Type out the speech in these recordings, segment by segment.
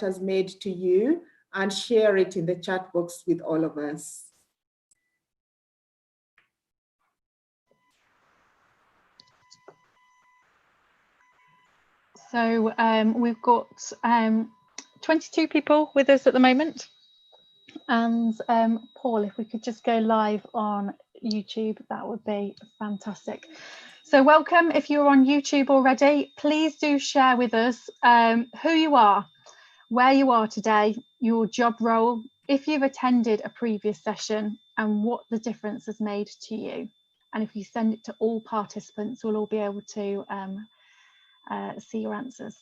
has made to you, and share it in the chat box with all of us. So we've got 22 people with us at the moment. And Paul, if we could just go live on YouTube, that would be fantastic. So welcome. If you're on YouTube already, please do share with us who you are, where you are today, your job role, if you've attended a previous session, and what the difference has made to you. And if you send it to all participants, we'll all be able to see your answers.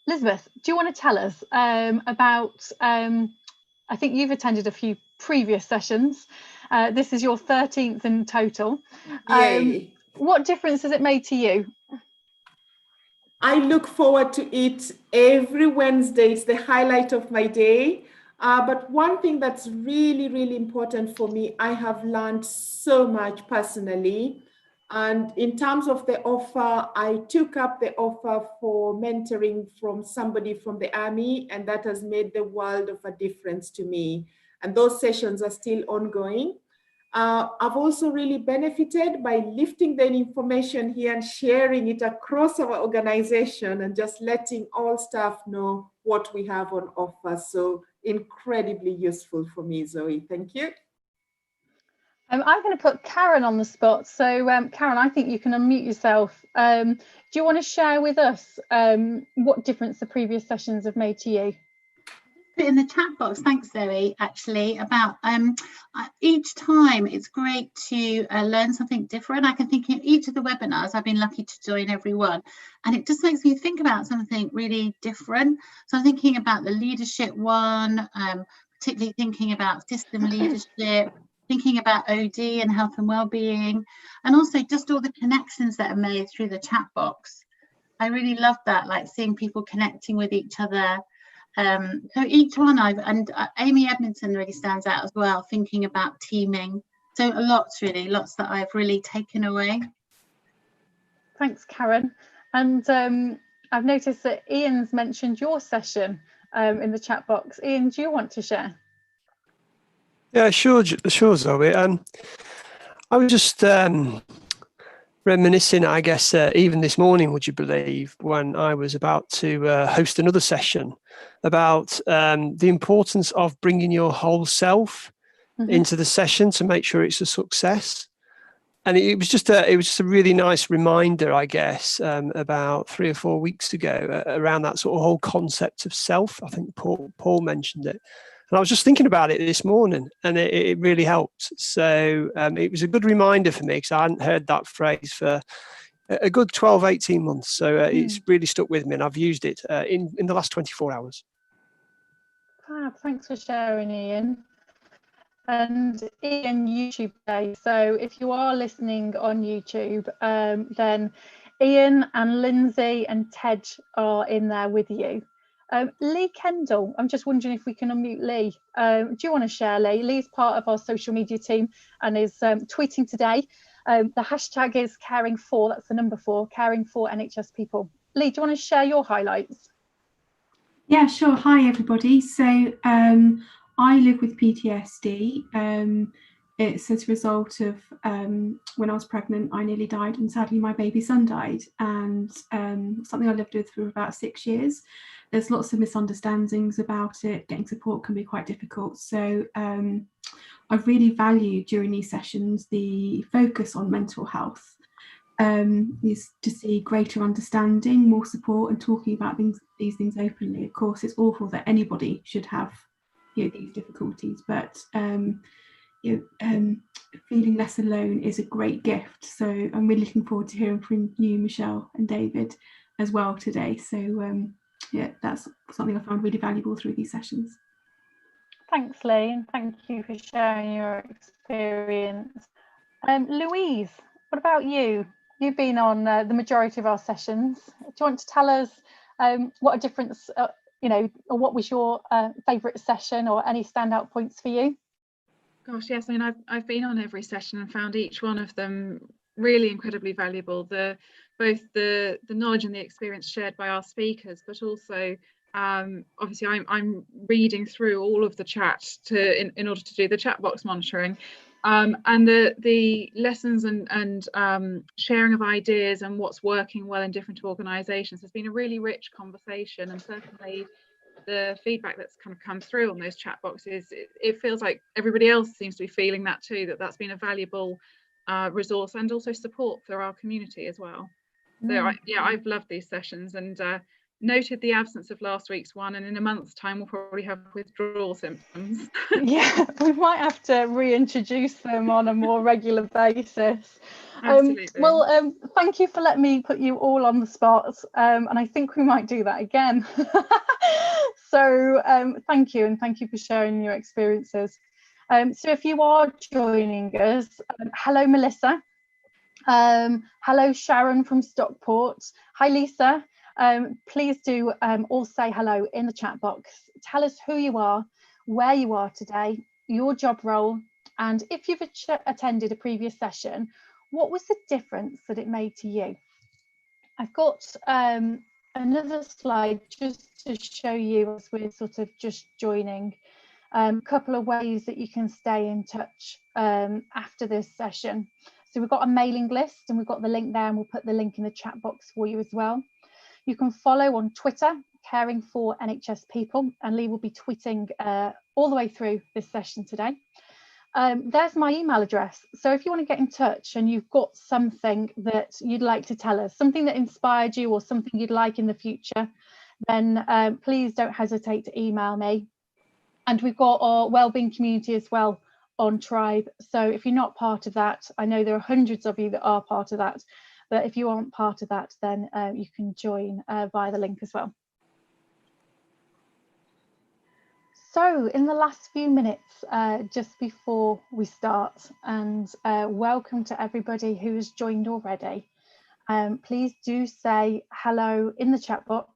Elizabeth, do you want to tell us about, I think you've attended a few previous sessions. This is your 13th in total. Yay. What difference has it made to you? I look forward to it every Wednesday. It's the highlight of my day. But one thing that's really, really important for me, I have learned so much personally. And in terms of the offer, I took up the offer for mentoring from somebody from the army, and that has made the world of a difference to me. And those sessions are still ongoing. I've also really benefited by lifting the information here and sharing it across our organization and just letting all staff know what we have on offer. So incredibly useful for me, Zoe. Thank you. I'm going to put Karen on the spot. So Karen, I think you can unmute yourself. Do you want to share with us what difference the previous sessions have made to you? Put in the chat box, thanks Zoe, actually, about each time it's great to learn something different. I can think in each of the webinars, I've been lucky to join every one, and it just makes me think about something really different. So I'm thinking about the leadership one, particularly thinking about system leadership, thinking about OD and health and well-being, and also just all the connections that are made through the chat box. I really love that, like seeing people connecting with each other. So each one Amy Edmondson really stands out as well, thinking about teaming. So lots that I've really taken away. Thanks, Karen. And I've noticed that Ian's mentioned your session in the chat box. Ian, do you want to share? Yeah, sure, Zoe. I was just reminiscing, I guess, even this morning, would you believe, when I was about to host another session about the importance of bringing your whole self into the session to make sure it's a success. And it was just a really nice reminder, I guess, about 3 or 4 weeks ago around that sort of whole concept of self. I think Paul mentioned it. And I was just thinking about it this morning, and it really helped. So it was a good reminder for me, because I hadn't heard that phrase for a good 12, 18 months. So it's really stuck with me, and I've used it in the last 24 hours. Fab, thanks for sharing, Ian. And Ian, YouTube Day. So if you are listening on YouTube, then Ian and Lindsay and Ted are in there with you. Lee Kendall, I'm just wondering if we can unmute Lee. Do you want to share, Lee? Lee's part of our social media team and is tweeting today. The hashtag is caring for, that's the number 4, caring for NHS people. Lee, do you want to share your highlights? Yeah, sure. Hi, everybody. So I live with PTSD. It's as a result of when I was pregnant, I nearly died, and sadly my baby son died, and something I lived with for about 6 years. There's lots of misunderstandings about it. Getting support can be quite difficult. So I've really valued during these sessions the focus on mental health, is to see greater understanding, more support, and talking about these things openly. Of course, it's awful that anybody should have these difficulties, but feeling less alone is a great gift. So I'm really looking forward to hearing from you, Michelle and David, as well today. So yeah, that's something I found really valuable through these sessions. Thanks, Lee, and thank you for sharing your experience. Louise, what about you? You've been on the majority of our sessions. Do you want to tell us what a difference, or what was your favourite session, or any standout points for you? Gosh, yes, I mean, I've been on every session and found each one of them really incredibly valuable. Both the knowledge and the experience shared by our speakers, but also Obviously I'm reading through all of the chat in order to do the chat box monitoring, and the lessons and sharing of ideas and what's working well in different organisations has been a really rich conversation, and certainly the feedback that's kind of come through on those chat boxes, it feels like everybody else seems to be feeling that too, that's been a valuable resource and also support for our community as well. So I've loved these sessions, and noted the absence of last week's one, and in a month's time we'll probably have withdrawal symptoms. Yeah, we might have to reintroduce them on a more regular basis. Absolutely. Well, thank you for letting me put you all on the spot, and I think we might do that again. So thank you, and thank you for sharing your experiences. So if you are joining us, hello Melissa, hello Sharon from Stockport, hi Lisa. Please do all say hello in the chat box. Tell us who you are, where you are today, your job role, and if you've attended a previous session, what was the difference that it made to you? I've got another slide just to show you as we're sort of just joining, a couple of ways that you can stay in touch after this session. So we've got a mailing list, and we've got the link there, and we'll put the link in the chat box for you as well. You can follow on Twitter, Caring for NHS People, and Lee will be tweeting all the way through this session today. There's my email address. So if you want to get in touch and you've got something that you'd like to tell us, something that inspired you or something you'd like in the future, then please don't hesitate to email me. And we've got our Wellbeing community as well on Tribe. So if you're not part of that, I know there are hundreds of you that are part of that. But if you aren't part of that, then you can join via the link as well. So in the last few minutes, just before we start, and welcome to everybody who has joined already. Please do say hello in the chat box,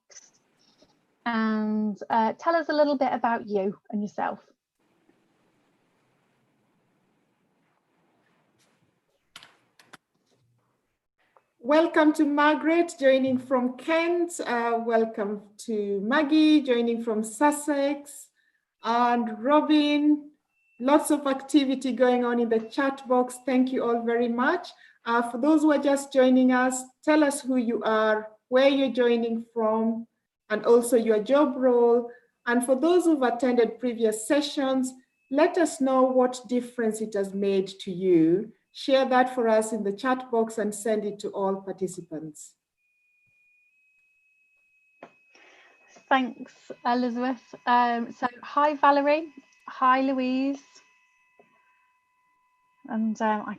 and tell us a little bit about you and yourself. Welcome to Margaret, joining from Kent. Welcome to Maggie, joining from Sussex. And Robin, lots of activity going on in the chat box. Thank you all very much. For those who are just joining us, tell us who you are, where you're joining from, and also your job role. And for those who've attended previous sessions, let us know what difference it has made to you. Share that for us in the chat box and send it to all participants. Thanks, Elizabeth. So hi, Valerie. Hi, Louise. And I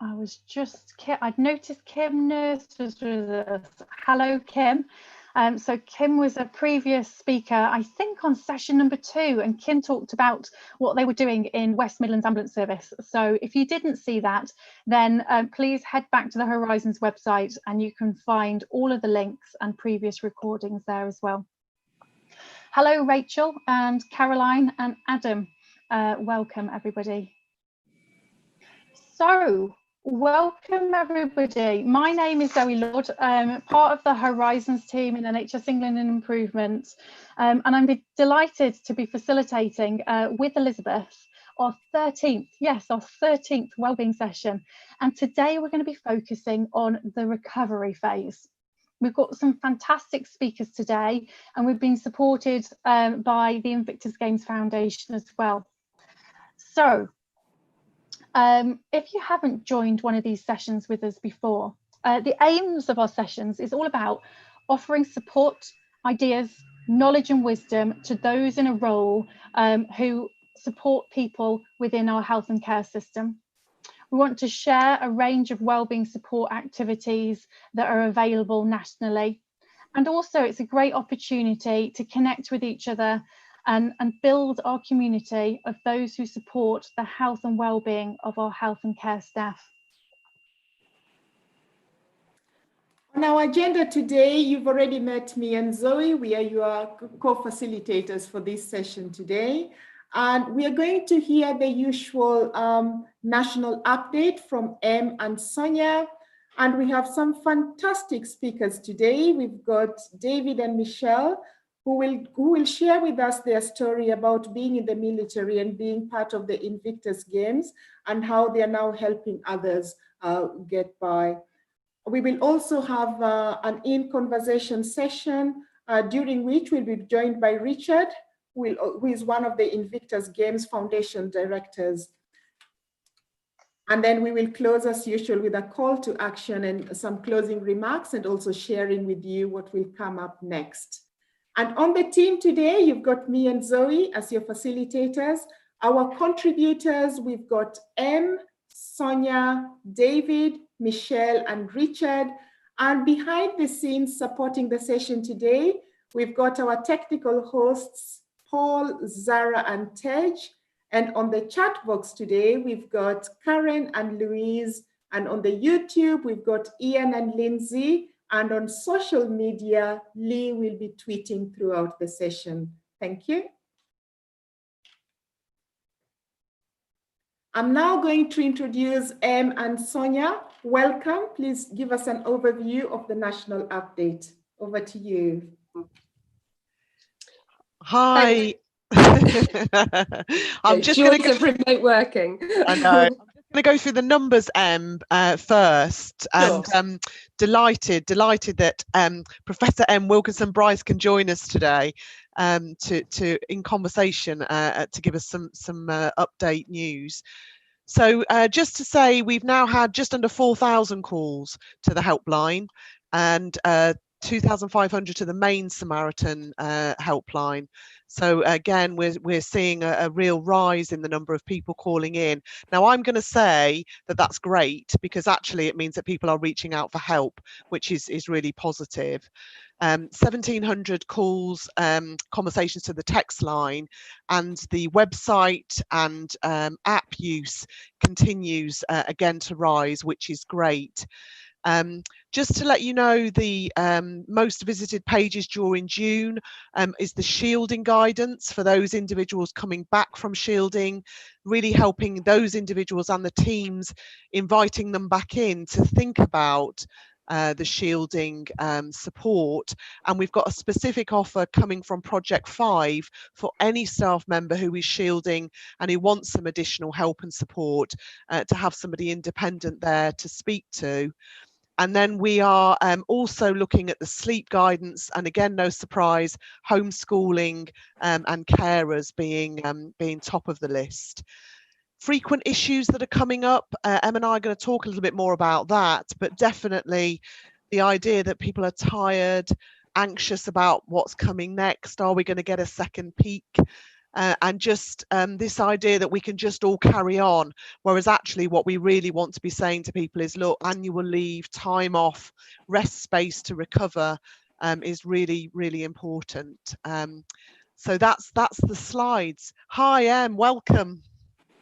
was just, I'd noticed Kim Nurse was with us. Hello, Kim. So Kim was a previous speaker, I think on session number 2, and Kim talked about what they were doing in West Midlands Ambulance Service. So if you didn't see that, then please head back to the Horizons website and you can find all of the links and previous recordings there as well. Hello, Rachel and Caroline and Adam. Welcome, everybody. So, welcome everybody. My name is Zoe Lord. I'm part of the Horizons team in NHS England and Improvement, and I'm delighted to be facilitating with Elizabeth our 13th, yes, our 13th Wellbeing session. And today we're going to be focusing on the recovery phase. We've got some fantastic speakers today, and we've been supported by the Invictus Games Foundation as well. So, if you haven't joined one of these sessions with us before, the aims of our sessions is all about offering support, ideas, knowledge and wisdom to those in a role who support people within our health and care system. We want to share a range of wellbeing support activities that are available nationally. And also it's a great opportunity to connect with each other and build our community of those who support the health and well-being of our health and care staff. On our agenda today, you've already met me and Zoe. We are your co-facilitators for this session today. And we are going to hear the usual national update from Em and Sonia. And we have some fantastic speakers today. We've got David and Michelle, who will share with us their story about being in the military and being part of the Invictus Games and how they are now helping others get by. We will also have an in-conversation session during which we'll be joined by Richard, who is one of the Invictus Games Foundation directors. And then we will close as usual with a call to action and some closing remarks, and also sharing with you what will come up next. And on the team today, you've got me and Zoe as your facilitators. Our contributors, we've got M, Sonia, David, Michelle, and Richard. And behind the scenes supporting the session today, we've got our technical hosts, Paul, Zara, and Tej. And on the chat box today, we've got Karen and Louise. And on the YouTube, we've got Ian and Lindsay. And on social media, Lee will be tweeting throughout the session. Thank you. I'm now going to introduce Em and Sonia. Welcome. Please give us an overview of the national update. Over to you. Hi. I'm just going to go remote working. I know. I'm just going to go through the numbers, first. Sure. And delighted that Professor M. Wilkinson Bryce can join us today to in conversation to give us some update news. So just to say, we've now had just under 4,000 calls to the helpline, and 2,500 to the main Samaritan helpline. So again, we're seeing a real rise in the number of people calling in. Now, I'm going to say that that's great, because actually it means that people are reaching out for help, which is really positive. 1,700 calls, conversations to the text line, and the website and app use continues again to rise, which is great. Just to let you know, the most visited pages during June is the shielding guidance for those individuals coming back from shielding, really helping those individuals and the teams, inviting them back in to think about the shielding support. And we've got a specific offer coming from Project 5 for any staff member who is shielding and who wants some additional help and support, to have somebody independent there to speak to. And then we are also looking at the sleep guidance, and again, no surprise, homeschooling and carers being top of the list. Frequent issues that are coming up, Em and I are going to talk a little bit more about that, but definitely the idea that people are tired, anxious about what's coming next. Are we going to get a second peak? And just this idea that we can just all carry on, whereas actually what we really want to be saying to people is, look, annual leave, time off, rest space to recover is really, really important. So that's the slides. Hi, Em, welcome.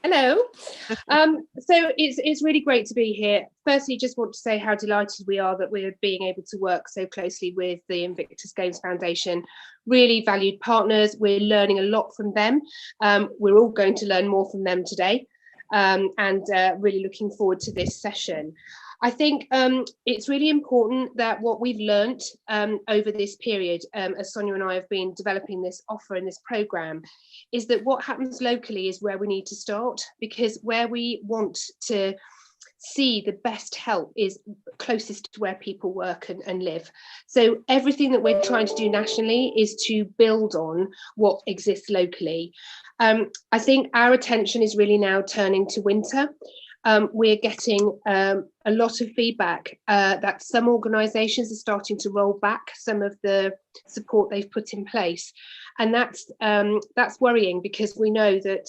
Hello. So it's really great to be here. Firstly, just want to say how delighted we are that we're being able to work so closely with the Invictus Games Foundation. Really valued partners. We're learning a lot from them. We're all going to learn more from them today, and really looking forward to this session. I think it's really important that what we've learnt over this period, as Sonia and I have been developing this offer in this programme, is that what happens locally is where we need to start, because where we want to see the best help is closest to where people work and live. So everything that we're trying to do nationally is to build on what exists locally. I think our attention is really now turning to winter. We're getting a lot of feedback that some organisations are starting to roll back some of the support they've put in place, and that's worrying, because we know that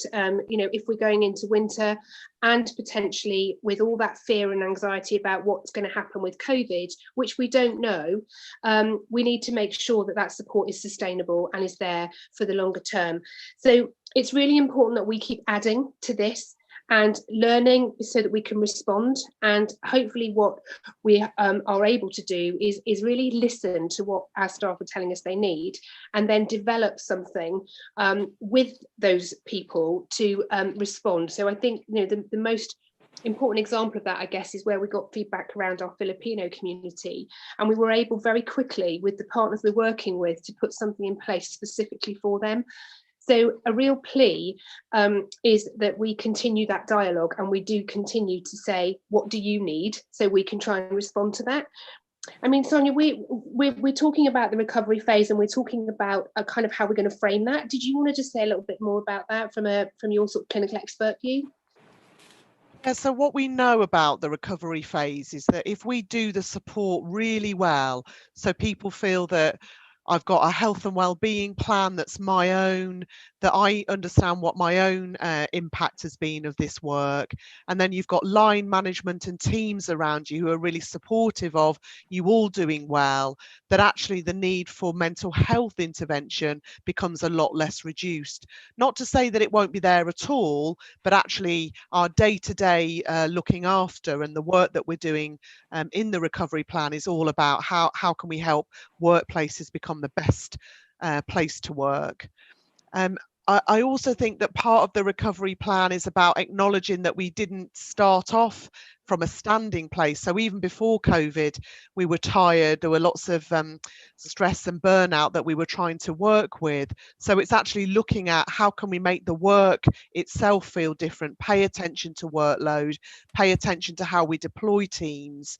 if we're going into winter and potentially with all that fear and anxiety about what's going to happen with COVID, which we don't know, we need to make sure that that support is sustainable and is there for the longer term. So it's really important that we keep adding to this and learning so that we can respond, and hopefully what we are able to do is really listen to what our staff are telling us they need, and then develop something with those people to respond. So I think the most important example of that, I guess, is where we got feedback around our Filipino community, and we were able very quickly with the partners we're working with to put something in place specifically for them. So a real plea is that we continue that dialogue, and we do continue to say, what do you need, so we can try and respond to that. I mean, Sonia, we're talking about the recovery phase, and we're talking about kind of how we're going to frame that. Did you want to just say a little bit more about that from your sort of clinical expert view? Yeah, so what we know about the recovery phase is that if we do the support really well, so people feel that I've got a health and well-being plan that's my own, that I understand what my own impact has been of this work, and then you've got line management and teams around you who are really supportive of you all doing well, that actually the need for mental health intervention becomes a lot less reduced. Not to say that it won't be there at all, but actually our day-to-day looking after and the work that we're doing in the recovery plan is all about how can we help workplaces become the best place to work. I also think that part of the recovery plan is about acknowledging that we didn't start off from a standing place. So even before COVID, we were tired. There were lots of stress and burnout that we were trying to work with. So it's actually looking at how can we make the work itself feel different, pay attention to workload, pay attention to how we deploy teams.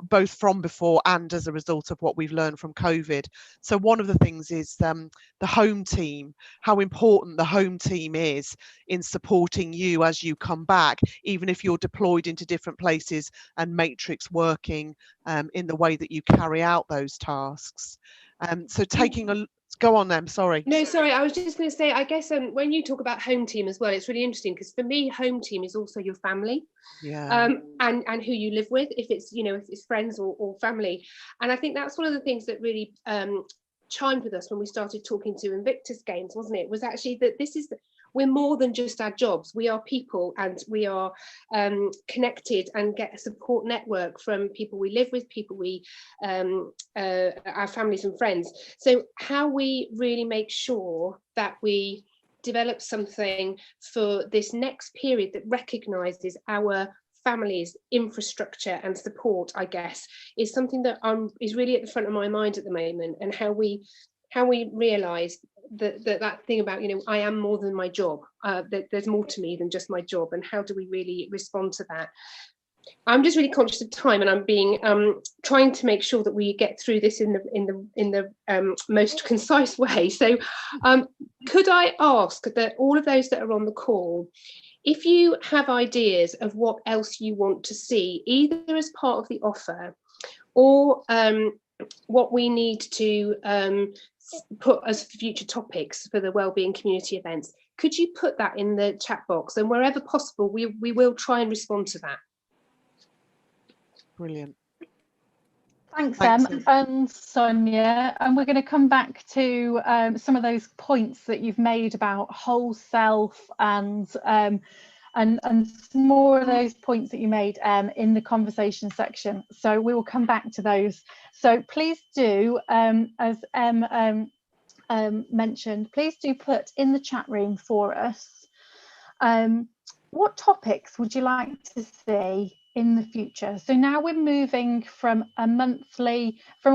Both from before and as a result of what we've learned from COVID. So one of the things is the home team, how important the home team is in supporting you as you come back, even if you're deployed into different places and matrix working in the way that you carry out those tasks. So taking a go on then, sorry. No, sorry, I was just going to say, I guess when you talk about home team as well, it's really interesting because for me, home team is also your family. Yeah. And who you live with, if it's friends or family. And I think that's one of the things that really chimed with us when we started talking to Invictus Games, wasn't it? Was actually that we're more than just our jobs. We are people, and we are connected and get a support network from people we live with, people our families and friends. So how we really make sure that we develop something for this next period that recognises our families' infrastructure and support, I guess, is something that is really at the front of my mind at the moment, and how we realise that thing about, I am more than my job, that there's more to me than just my job, and how do we really respond to that? I'm just really conscious of time, and I'm being trying to make sure that we get through this in the most concise way. So could I ask that all of those that are on the call, if you have ideas of what else you want to see, either as part of the offer or what we need to put as future topics for the Wellbeing community events, could you put that in the chat box? And wherever possible, we will try and respond to that. Brilliant. Thanks, Em and Sonia. And we're going to come back to some of those points that you've made about whole self and more of those points that you made in the conversation section. So we will come back to those. So please do, as Em mentioned, please do put in the chat room for us what topics would you like to see in the future. So now we're moving from a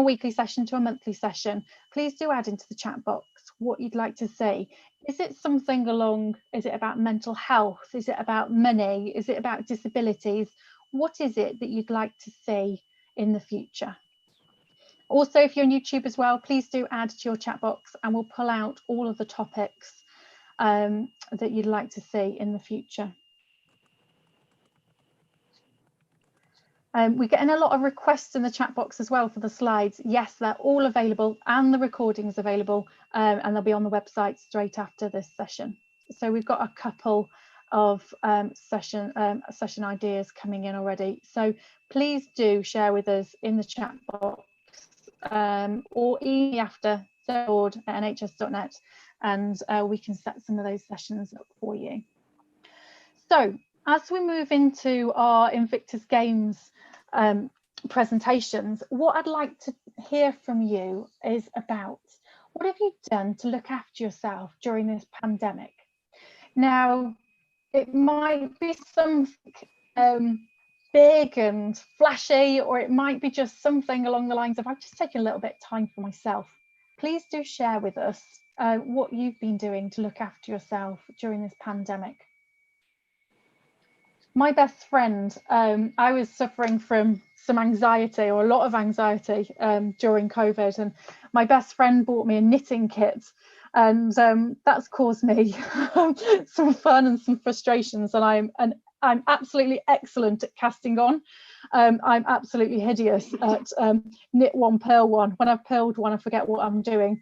weekly session to a monthly session. Please do add into the chat box what you'd like to see. Is it something is it about mental health? Is it about money? Is it about disabilities? What is it that you'd like to see in the future? Also, if you're on YouTube as well, please do add to your chat box, and we'll pull out all of the topics that you'd like to see in the future. We're getting a lot of requests in the chat box as well for the slides. Yes, they're all available, and the recording's available, and they'll be on the website straight after this session. So we've got a couple of session ideas coming in already. So please do share with us in the chat box or email after board@nhs.net, and we can set some of those sessions up for you. So as we move into our Invictus Games presentations, what I'd like to hear from you is about what have you done to look after yourself during this pandemic? Now, it might be something big and flashy, or it might be just something along the lines of, I've just taken a little bit of time for myself. Please do share with us what you've been doing to look after yourself during this pandemic. My best friend, I was suffering from some anxiety, or a lot of anxiety during COVID, and my best friend bought me a knitting kit, and that's caused me some fun and some frustrations, and I'm absolutely excellent at casting on. I'm absolutely hideous at knit one, purl one. When I've purled one, I forget what I'm doing.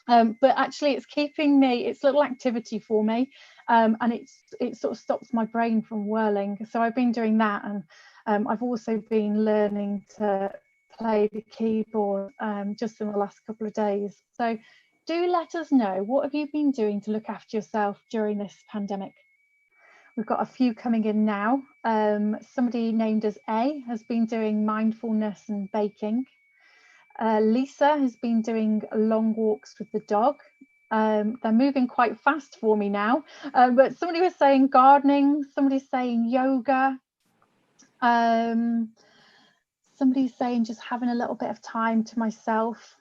But actually it's keeping me, it's a little activity for me, and it sort of stops my brain from whirling. So I've been doing that, and I've also been learning to play the keyboard just in the last couple of days. So do let us know, what have you been doing to look after yourself during this pandemic? We've got a few coming in now. Somebody named as A has been doing mindfulness and baking. Lisa has been doing long walks with the dog. They're moving quite fast for me now, but somebody was saying gardening, somebody's saying yoga, somebody's saying just having a little bit of time to myself,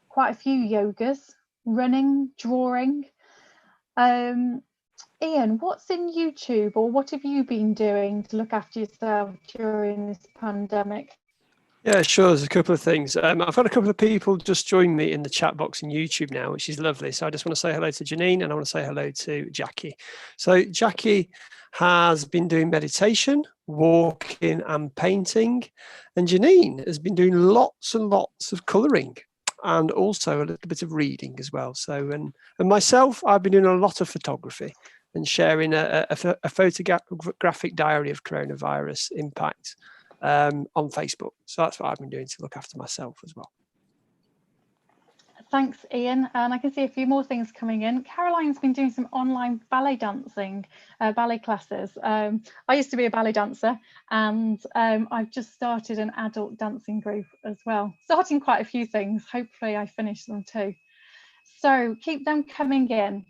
quite a few yogas, running, drawing. Ian, what's in YouTube, or what have you been doing to look after yourself during this pandemic? Yeah, sure. There's a couple of things. I've got a couple of people just join me in the chat box in YouTube now, which is lovely. So I just want to say hello to Janine, and I want to say hello to Jackie. So Jackie has been doing meditation, walking and painting, and Janine has been doing lots and lots of colouring, and also a little bit of reading as well. So, and myself, I've been doing a lot of photography and sharing a photographic diary of coronavirus impact on Facebook. So that's what I've been doing to look after myself as well. Thanks, Ian. And I can see a few more things coming in. Caroline's been doing some online ballet dancing, ballet classes. I used to be a ballet dancer, and I've just started an adult dancing group as well. Starting quite a few things. Hopefully I finish them too. So keep them coming in.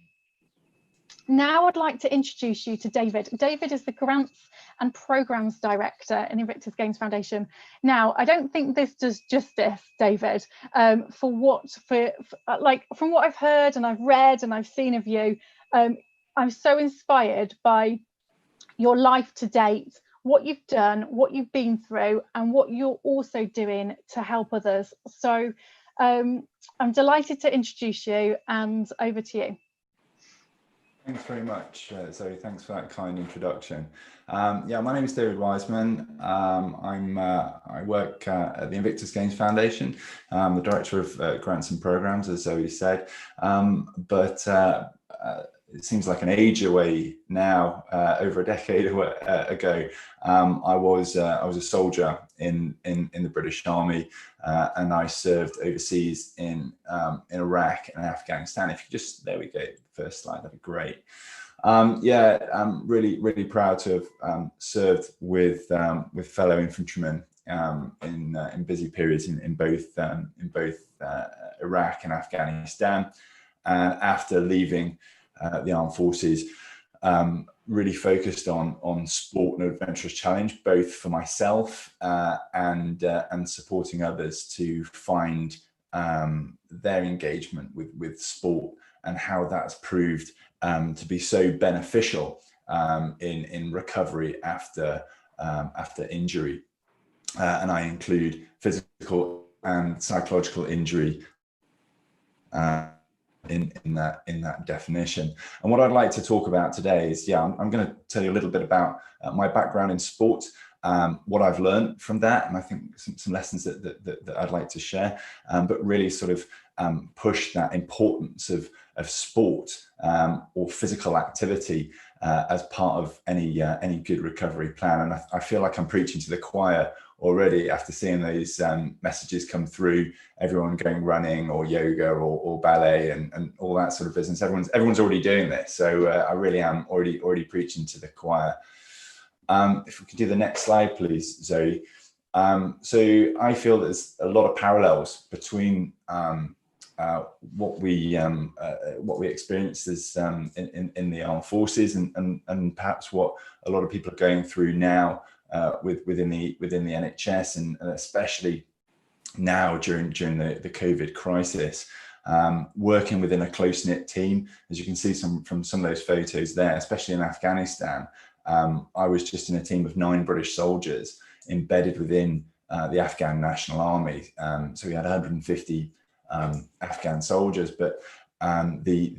Now I'd like to introduce you to David. David is the Grants and Programmes Director in the Invictus Games Foundation. Now, I don't think this does justice, David, from what I've heard and I've read and I've seen of you. I'm so inspired by your life to date, what you've done, what you've been through, and what you're also doing to help others. So I'm delighted to introduce you, and over to you. Thanks very much, Zoe. Thanks for that kind introduction. Yeah, my name is David Wiseman. I work at the Invictus Games Foundation. I'm the Director of Grants and Programmes, as Zoe said. But it seems like an age away now. Over a decade ago, I was a soldier in the British Army, and I served overseas in Iraq and Afghanistan. If you just, there we go, first slide, that'd be great. Yeah, I'm really proud to have served with fellow infantrymen in busy periods in both Iraq and Afghanistan. And after leaving the armed forces, really focused on sport and adventurous challenge, both for myself and supporting others to find their engagement with sport, and how that's proved to be so beneficial in recovery after injury. And I include physical and psychological injury in that definition. And what I'd like to talk about today is, I'm going to tell you a little bit about my background in sport, what I've learned from that, and I think some lessons that I'd like to share, but really sort of push that importance of sport or physical activity as part of any good recovery plan. And I feel like I'm preaching to the choir already after seeing those messages come through, everyone going running or yoga or ballet and all that sort of business. Everyone's already doing this, so I really am already preaching to the choir. If we could do the next slide, please, Zoe. So I feel there's a lot of parallels between what we experienced as in the armed forces, and perhaps what a lot of people are going through now within the NHS, and especially now during the COVID crisis. Working within a close-knit team, as you can see from some of those photos there, especially in Afghanistan. I was just in a team of 9 British soldiers embedded within the Afghan National Army. So we had 150 Afghan soldiers, but the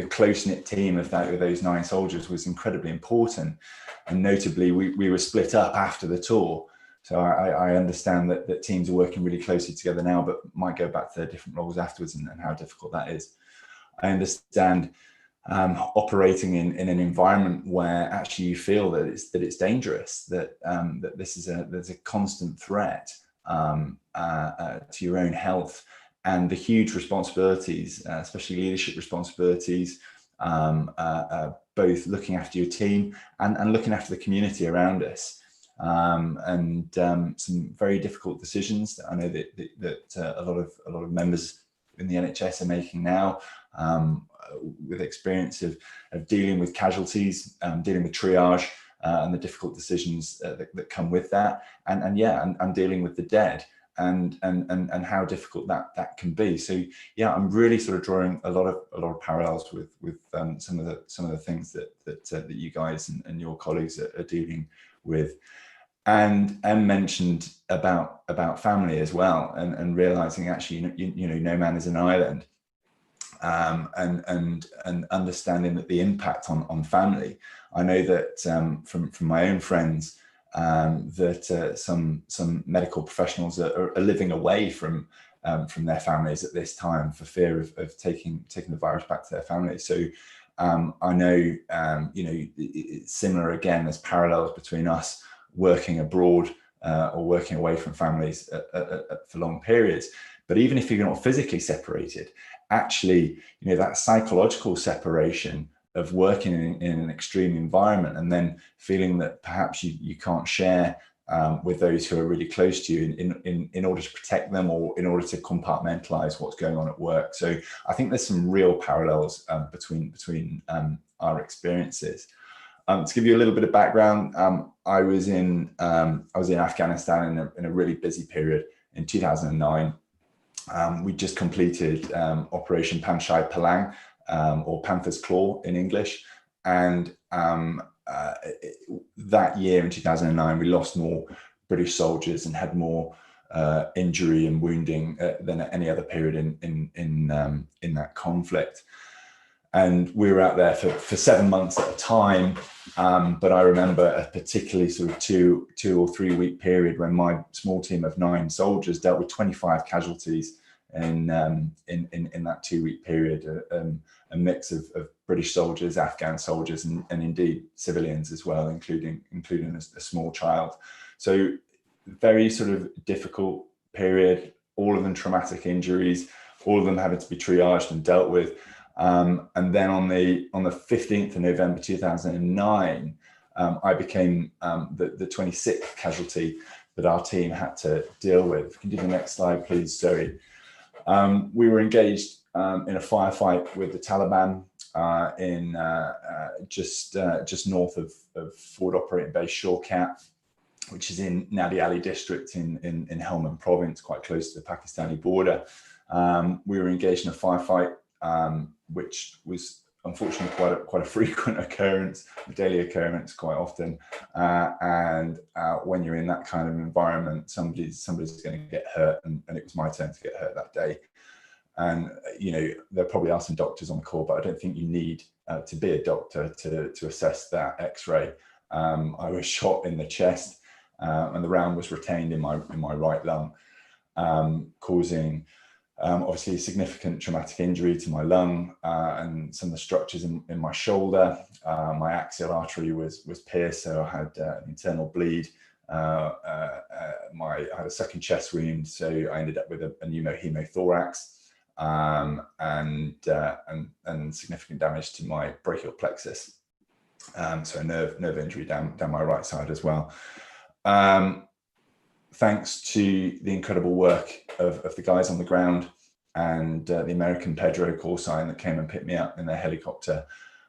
close-knit team of those 9 soldiers was incredibly important. And notably, we were split up after the tour. So I understand that teams are working really closely together now, but might go back to their different roles afterwards, and how difficult that is. I understand operating in an environment where actually you feel that it's dangerous, that there's a constant threat to your own health, and the huge responsibilities, especially leadership responsibilities, both looking after your team and looking after the community around us. Some very difficult decisions that I know that a lot of members in the NHS are making now, with experience of dealing with casualties, dealing with triage, and the difficult decisions that come with that, and dealing with the dead, and how difficult that can be. So yeah, I'm really sort of drawing a lot of parallels with some of the things that you guys and your colleagues are dealing with. And mentioned about family as well, and realizing actually you know no man is an island, and understanding that the impact on family. I know that from my own friends, that some medical professionals are living away from their families at this time for fear of taking the virus back to their families. So I know you know, it's similar again, there's parallels between us working abroad or working away from families for long periods. But even if you're not physically separated, actually, you know, that psychological separation of working in an extreme environment, and then feeling that perhaps you can't share with those who are really close to you in order to protect them, or in order to compartmentalize what's going on at work. So I think there's some real parallels between our experiences. To give you a little bit of background, I was in Afghanistan in a really busy period in 2009. We just completed Operation Panchai Palang, or Panther's Claw in English, and that year in 2009 we lost more British soldiers and had more injury and wounding than at any other period in that conflict. And we were out there for 7 months at a time. But I remember a particularly sort of two or 3 week period when my small team of 9 soldiers dealt with 25 casualties in that 2 week period, a mix of British soldiers, Afghan soldiers, and indeed civilians as well, including a small child. So very sort of difficult period, all of them traumatic injuries, all of them having to be triaged and dealt with. And then on the 15th of November 2009, I became the 26th casualty that our team had to deal with. Can you do the next slide, please, Zoe? We were engaged in a firefight with the Taliban just north of Forward Operating Base Shorkat, which is in Nadi Ali district in Helmand province, quite close to the Pakistani border. We were engaged in a firefight, which was unfortunately quite a frequent occurrence, a daily occurrence quite often. And when you're in that kind of environment, somebody's going to get hurt, and it was my turn to get hurt that day. And you know, there probably are some doctors on the call, but I don't think you need to be a doctor to assess that X-ray. I was shot in the chest, and the round was retained in my right lung, causing obviously significant traumatic injury to my lung, and some of the structures in my shoulder. My axial artery was pierced, so I had an internal bleed. I had a second chest wound, so I ended up with a pneumohemothorax, and significant damage to my brachial plexus. So a nerve injury down my right side as well. thanks to the incredible work of the guys on the ground and the American Pedro call sign that came and picked me up in their helicopter,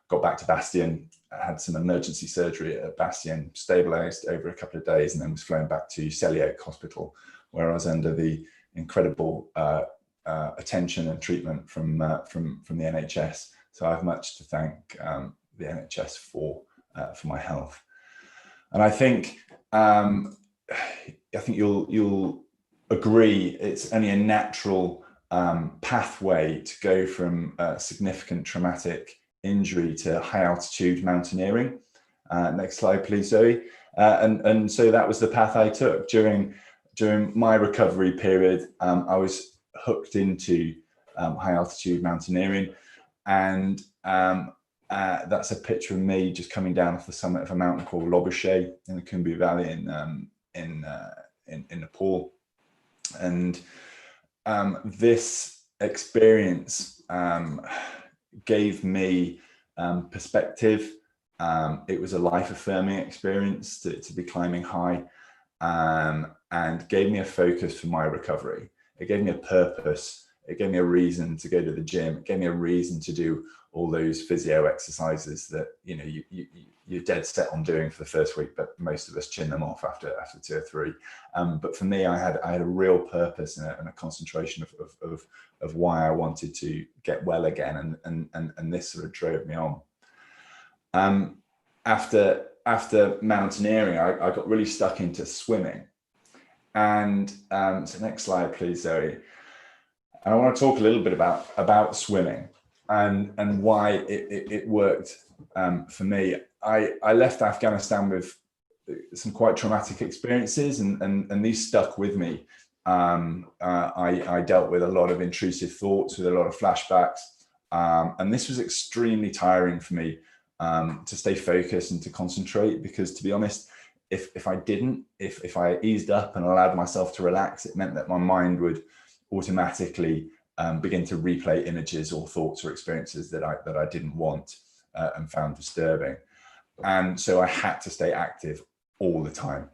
got back to Bastion, had some emergency surgery at Bastion, stabilised over a couple of days, and then was flown back to Selly Oak Hospital, where I was under the incredible attention and treatment from the NHS. So I have much to thank the NHS for my health. And I think you'll agree it's only a natural pathway to go from significant traumatic injury to high altitude mountaineering. Next slide, please, Zoe. And so that was the path I took during my recovery period. I was hooked into high altitude mountaineering, and that's a picture of me just coming down off the summit of a mountain called Lobuche in the Khumbu Valley in Nepal. And this experience gave me perspective. It was a life-affirming experience to be climbing high, and gave me a focus for my recovery. It gave me a purpose. It gave me a reason to go to the gym. It gave me a reason to do all those physio exercises that you're dead set on doing for the first week, but most of us chin them off after 2 or 3. But for me, I had a real purpose and a concentration of why I wanted to get well again, and this sort of drove me on. After mountaineering, I got really stuck into swimming, and so next slide, please, Zoe. And I want to talk a little bit about swimming and why it worked for me. I left Afghanistan with some quite traumatic experiences, and these stuck with me. I dealt with a lot of intrusive thoughts, with a lot of flashbacks, and this was extremely tiring for me to stay focused and to concentrate, because, to be honest, if I eased up and allowed myself to relax, it meant that my mind would automatically begin to replay images or thoughts or experiences that I didn't want and found disturbing. And so I had to stay active all the time.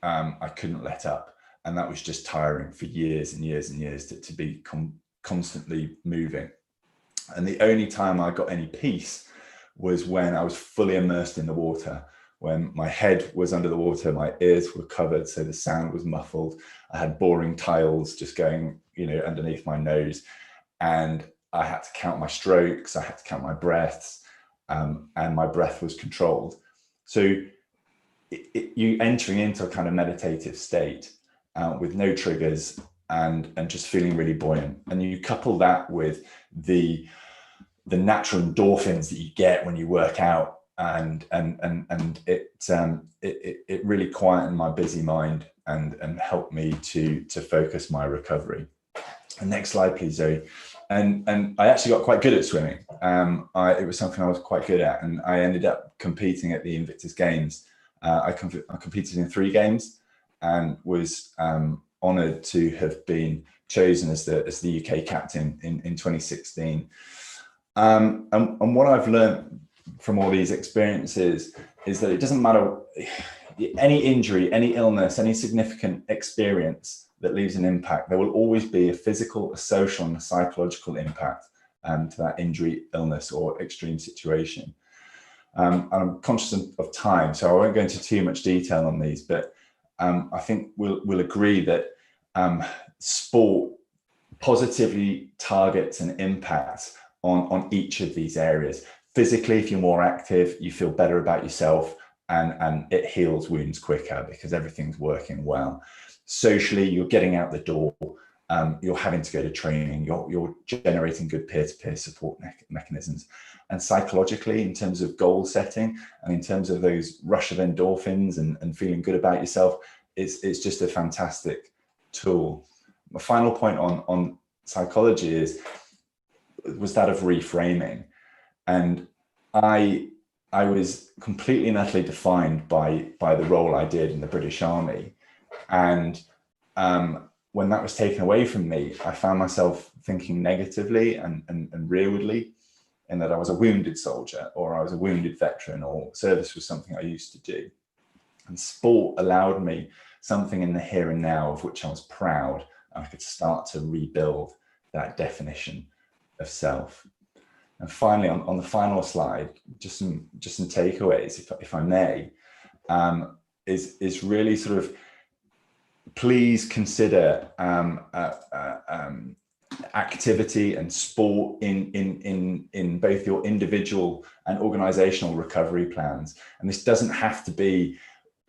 I couldn't let up, and that was just tiring for years and years and years to be constantly moving. And the only time I got any peace was when I was fully immersed in the water, when my head was under the water, my ears were covered, so the sound was muffled. I had boring tiles just going, underneath my nose, and I had to count my strokes, I had to count my breaths, and my breath was controlled. So you entering into a kind of meditative state with no triggers and just feeling really buoyant, and you couple that with the natural endorphins that you get when you work out, and it really quietened my busy mind and helped me to focus my recovery. And next slide, please, Zoe. And I actually got quite good at swimming. It was something I was quite good at, and I ended up competing at the Invictus Games. I competed in 3 games and was honoured to have been chosen as the UK captain in 2016. And what I've learned from all these experiences is that it doesn't matter any injury, any illness, any significant experience that leaves an impact, there will always be a physical, a social, and a psychological impact to that injury, illness, or extreme situation. And I'm conscious of time, so I won't go into too much detail on these, but I think we'll agree that sport positively targets and impacts on each of these areas. Physically, if you're more active, you feel better about yourself, and it heals wounds quicker because everything's working well. Socially, you're getting out the door, you're having to go to training, you're generating good peer-to-peer support mechanisms. And psychologically, in terms of goal setting and in terms of those rush of endorphins and feeling good about yourself, it's just a fantastic tool. My final point on psychology was that of reframing. And I was completely and utterly defined by the role I did in the British Army. And when that was taken away from me, I found myself thinking negatively and rearwardly, in that I was a wounded soldier, or I was a wounded veteran, or service was something I used to do. And sport allowed me something in the here and now of which I was proud, and I could start to rebuild that definition of self. And finally, on the final slide, just some takeaways, if I may, is really sort of, please consider activity and sport in both your individual and organisational recovery plans. And this doesn't have to be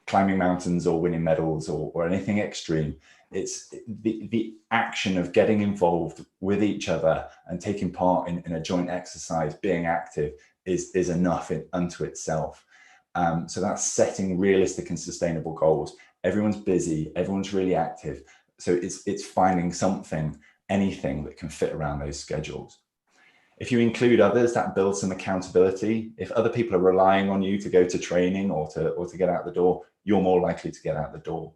climbing mountains or winning medals or anything extreme. It's the action of getting involved with each other and taking part in a joint exercise, being active, is enough unto itself. So that's setting realistic and sustainable goals. Everyone's busy, everyone's really active. So it's finding something, anything that can fit around those schedules. If you include others, that builds some accountability. If other people are relying on you to go to training or to get out the door, you're more likely to get out the door.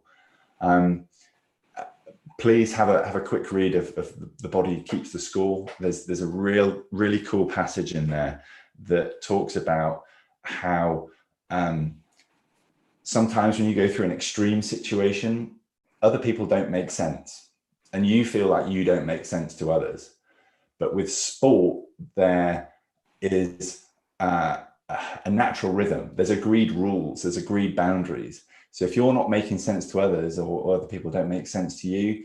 Please have a quick read of The Body Keeps the Score. There's a really cool passage in there that talks about how sometimes when you go through an extreme situation, other people don't make sense, and you feel like you don't make sense to others. But with sport, there is a natural rhythm. There's agreed rules, there's agreed boundaries. So if you're not making sense to others, or other people don't make sense to you,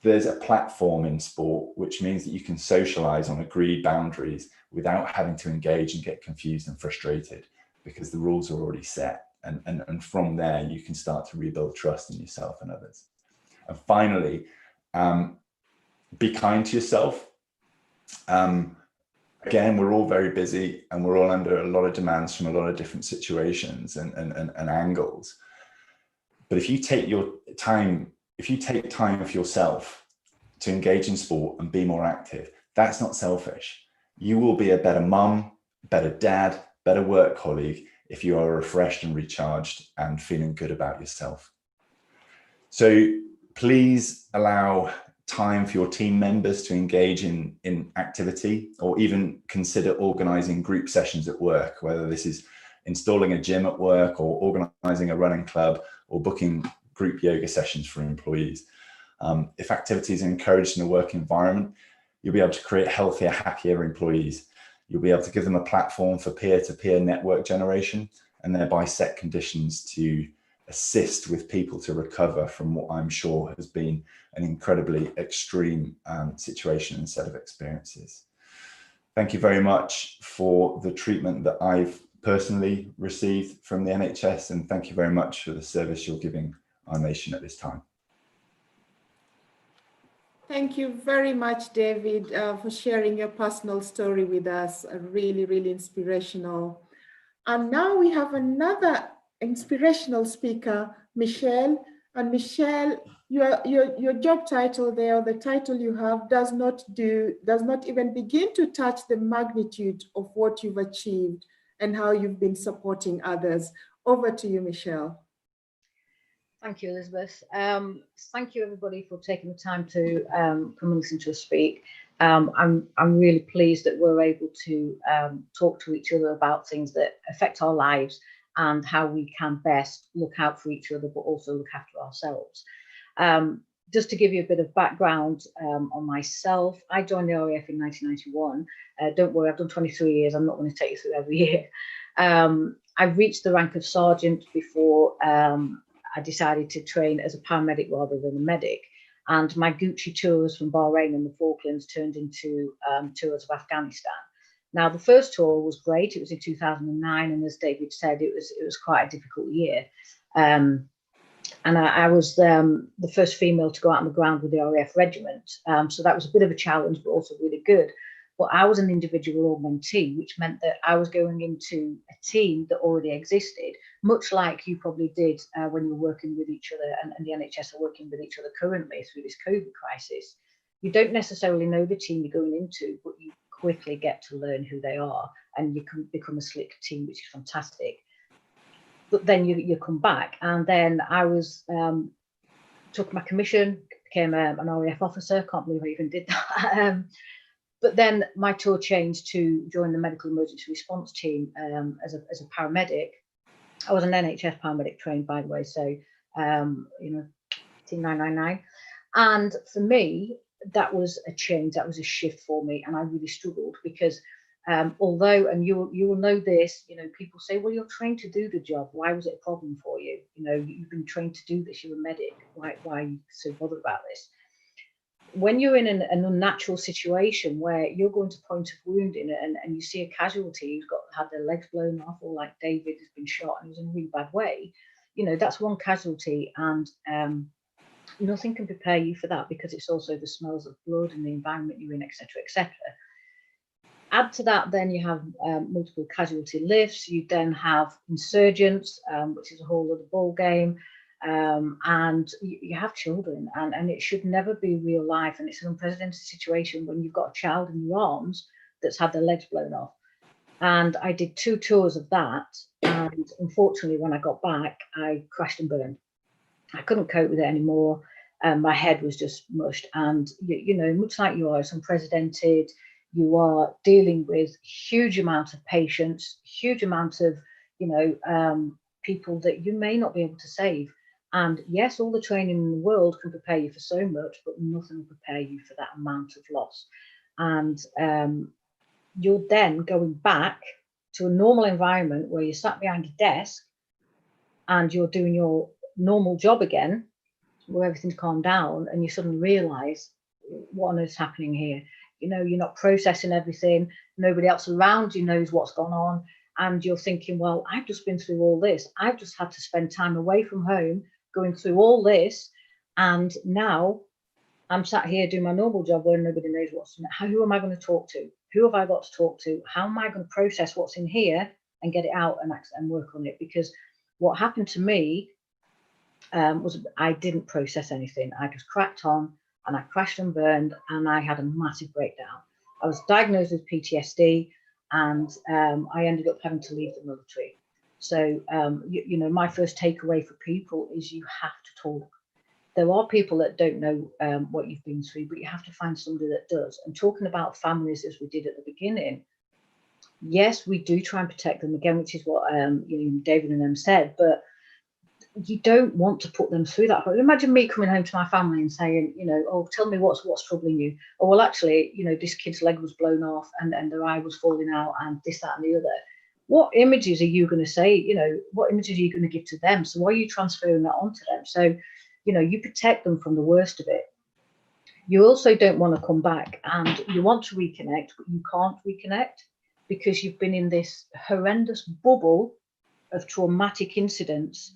there's a platform in sport, which means that you can socialize on agreed boundaries without having to engage and get confused and frustrated, because the rules are already set. And from there, you can start to rebuild trust in yourself and others. And finally, be kind to yourself. Again, we're all very busy and we're all under a lot of demands from a lot of different situations and angles. But if you take time for yourself to engage in sport and be more active, that's not selfish. You will be a better mum, better dad, better work colleague if you are refreshed and recharged and feeling good about yourself. So please allow time for your team members to engage in activity, or even consider organising group sessions at work, whether this is installing a gym at work or organising a running club or booking group yoga sessions for employees. If activities are encouraged in a work environment, you'll be able to create healthier, happier employees. You'll be able to give them a platform for peer-to-peer network generation, and thereby set conditions to assist with people to recover from what I'm sure has been an incredibly extreme situation and set of experiences. Thank you very much for the treatment that I've personally received from the NHS, and thank you very much for the service you're giving our nation at this time. Thank you very much, David, for sharing your personal story with us. Really, really inspirational. And now we have another inspirational speaker, Michelle. And Michelle, your job title there, the title you have, does not even begin to touch the magnitude of what you've achieved and how you've been supporting others. Over to you, Michelle. Thank you, Elizabeth. Thank you, everybody, for taking the time to come and listen to us speak. I'm really pleased that we're able to talk to each other about things that affect our lives and how we can best look out for each other, but also look after ourselves. Just to give you a bit of background on myself, I joined the RAF in 1991. Don't worry, I've done 23 years. I'm not going to take you through every year. I reached the rank of sergeant before I decided to train as a paramedic rather than a medic. And my Gucci tours from Bahrain and the Falklands turned into tours of Afghanistan. Now, the first tour was great. It was in 2009. And as David said, it was quite a difficult year. And I was the first female to go out on the ground with the RAF regiment. So that was a bit of a challenge, but also really good. But I was an individual augmentee, which meant that I was going into a team that already existed, much like you probably did when you're working with each other, and the NHS are working with each other currently through this COVID crisis. You don't necessarily know the team you're going into, but you quickly get to learn who they are, and you can become a slick team, which is fantastic. But then you come back, and then I took my commission, became an RAF officer. Can't believe I even did that. But then my tour changed to join the medical emergency response team as a paramedic. I was an NHS paramedic trained, by the way, so you know, Team 999. And for me, that was a change, that was a shift for me, and I really struggled because although, and you will know this, you know, people say, well, you're trained to do the job, why was it a problem for you? You know, you've been trained to do this, you're a medic, why are you so bothered about this? When you're in an unnatural situation where you're going to point of wounding and you see a casualty who's had their legs blown off, or like David has been shot and he's in a really bad way, you know, that's one casualty, and nothing can prepare you for that, because it's also the smells of blood and the environment you're in, etc., etc. Add to that, then you have multiple casualty lifts. You then have insurgents, which is a whole other ball game, and you have children, and it should never be real life. And it's an unprecedented situation when you've got a child in your arms that's had their legs blown off. And I did 2 tours of that, and unfortunately, when I got back, I crashed and burned. I couldn't cope with it anymore. My head was just mushed, and you know, much like you are, it's unprecedented. You are dealing with huge amount of patients, huge amount of, you know, people that you may not be able to save. And yes, all the training in the world can prepare you for so much, but nothing will prepare you for that amount of loss. And you're then going back to a normal environment where you're sat behind a desk and you're doing your normal job again, where everything's calmed down, and you suddenly realize, what on earth's happening here? You know, you're not processing everything, nobody else around you knows what's gone on, and you're thinking, well, I've just been through all this, I've just had to spend time away from home going through all this, and now I'm sat here doing my normal job where nobody knows what's in it. Who am I going to talk to? Who have I got to talk to? How am I going to process what's in here and get it out and work on it? Because what happened to me was I didn't process anything. I just cracked on, and I crashed and burned, and I had a massive breakdown. I was diagnosed with PTSD, and I ended up having to leave the military. So, you know, my first takeaway for people is you have to talk. There are people that don't know what you've been through, but you have to find somebody that does. And talking about families, as we did at the beginning, yes, we do try and protect them again, which is what you know, David and them said, but you don't want to put them through that. Imagine me coming home to my family and saying, you know, oh, tell me what's troubling you. Oh, well, actually, you know, this kid's leg was blown off and their eye was falling out and this, that, and the other. What images are you going to say? You know, what images are you going to give to them? So why are you transferring that onto them? So, you know, you protect them from the worst of it. You also don't want to come back and you want to reconnect, but you can't reconnect because you've been in this horrendous bubble of traumatic incidents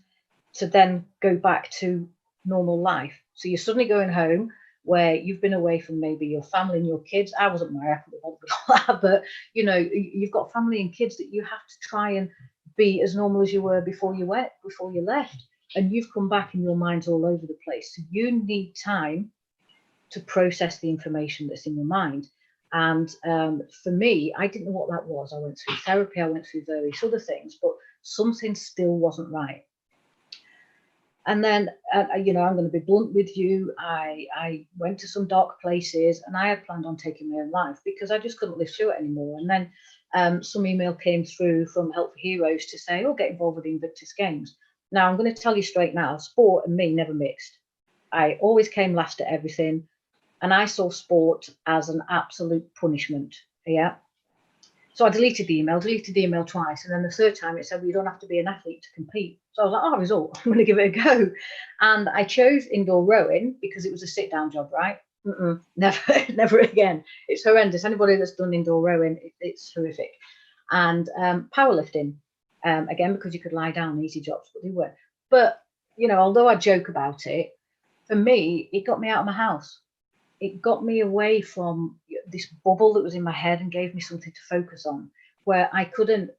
to then go back to normal life. So you're suddenly going home where you've been away from maybe your family and your kids. I wasn't married, I couldn't bother with all that, but you know, you've got family and kids that you have to try and be as normal as you were before you left. And you've come back and your mind's all over the place. So you need time to process the information that's in your mind. And for me, I didn't know what that was. I went through therapy, I went through various other things, but something still wasn't right. And then, you know, I'm going to be blunt with you. I went to some dark places and I had planned on taking my own life because I just couldn't live through it anymore. And then some email came through from Help for Heroes to say, oh, get involved with the Invictus Games. Now, I'm going to tell you straight now, sport and me never mixed. I always came last at everything. And I saw sport as an absolute punishment. Yeah. So I deleted the email twice. And then the third time it said, well, you don't have to be an athlete to compete. So I was like, oh, result, I'm going to give it a go. And I chose indoor rowing because it was a sit down job, right? Never again. It's horrendous. Anybody that's done indoor rowing, it's horrific. And powerlifting, again, because you could lie down, easy jobs, but they were. But, you know, although I joke about it, for me, it got me out of my house. It got me away from this bubble that was in my head and gave me something to focus on, where I couldn't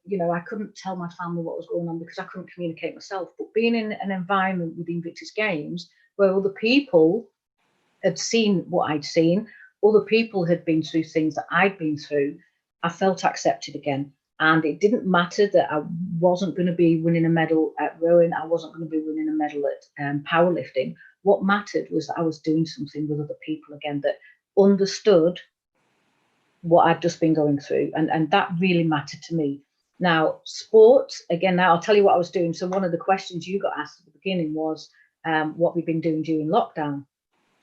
tell my family what was going on because I couldn't communicate myself. But being in an environment with the Invictus Games where other people had seen what I'd seen, other people had been through things that I'd been through, I felt accepted again. And it didn't matter that I wasn't going to be winning a medal at rowing, I wasn't going to be winning a medal at powerlifting. What mattered was that I was doing something with other people again that understood what I'd just been going through. And that really mattered to me. Now, sport, again, now I'll tell you what I was doing. So one of the questions you got asked at the beginning was, what we've been doing during lockdown.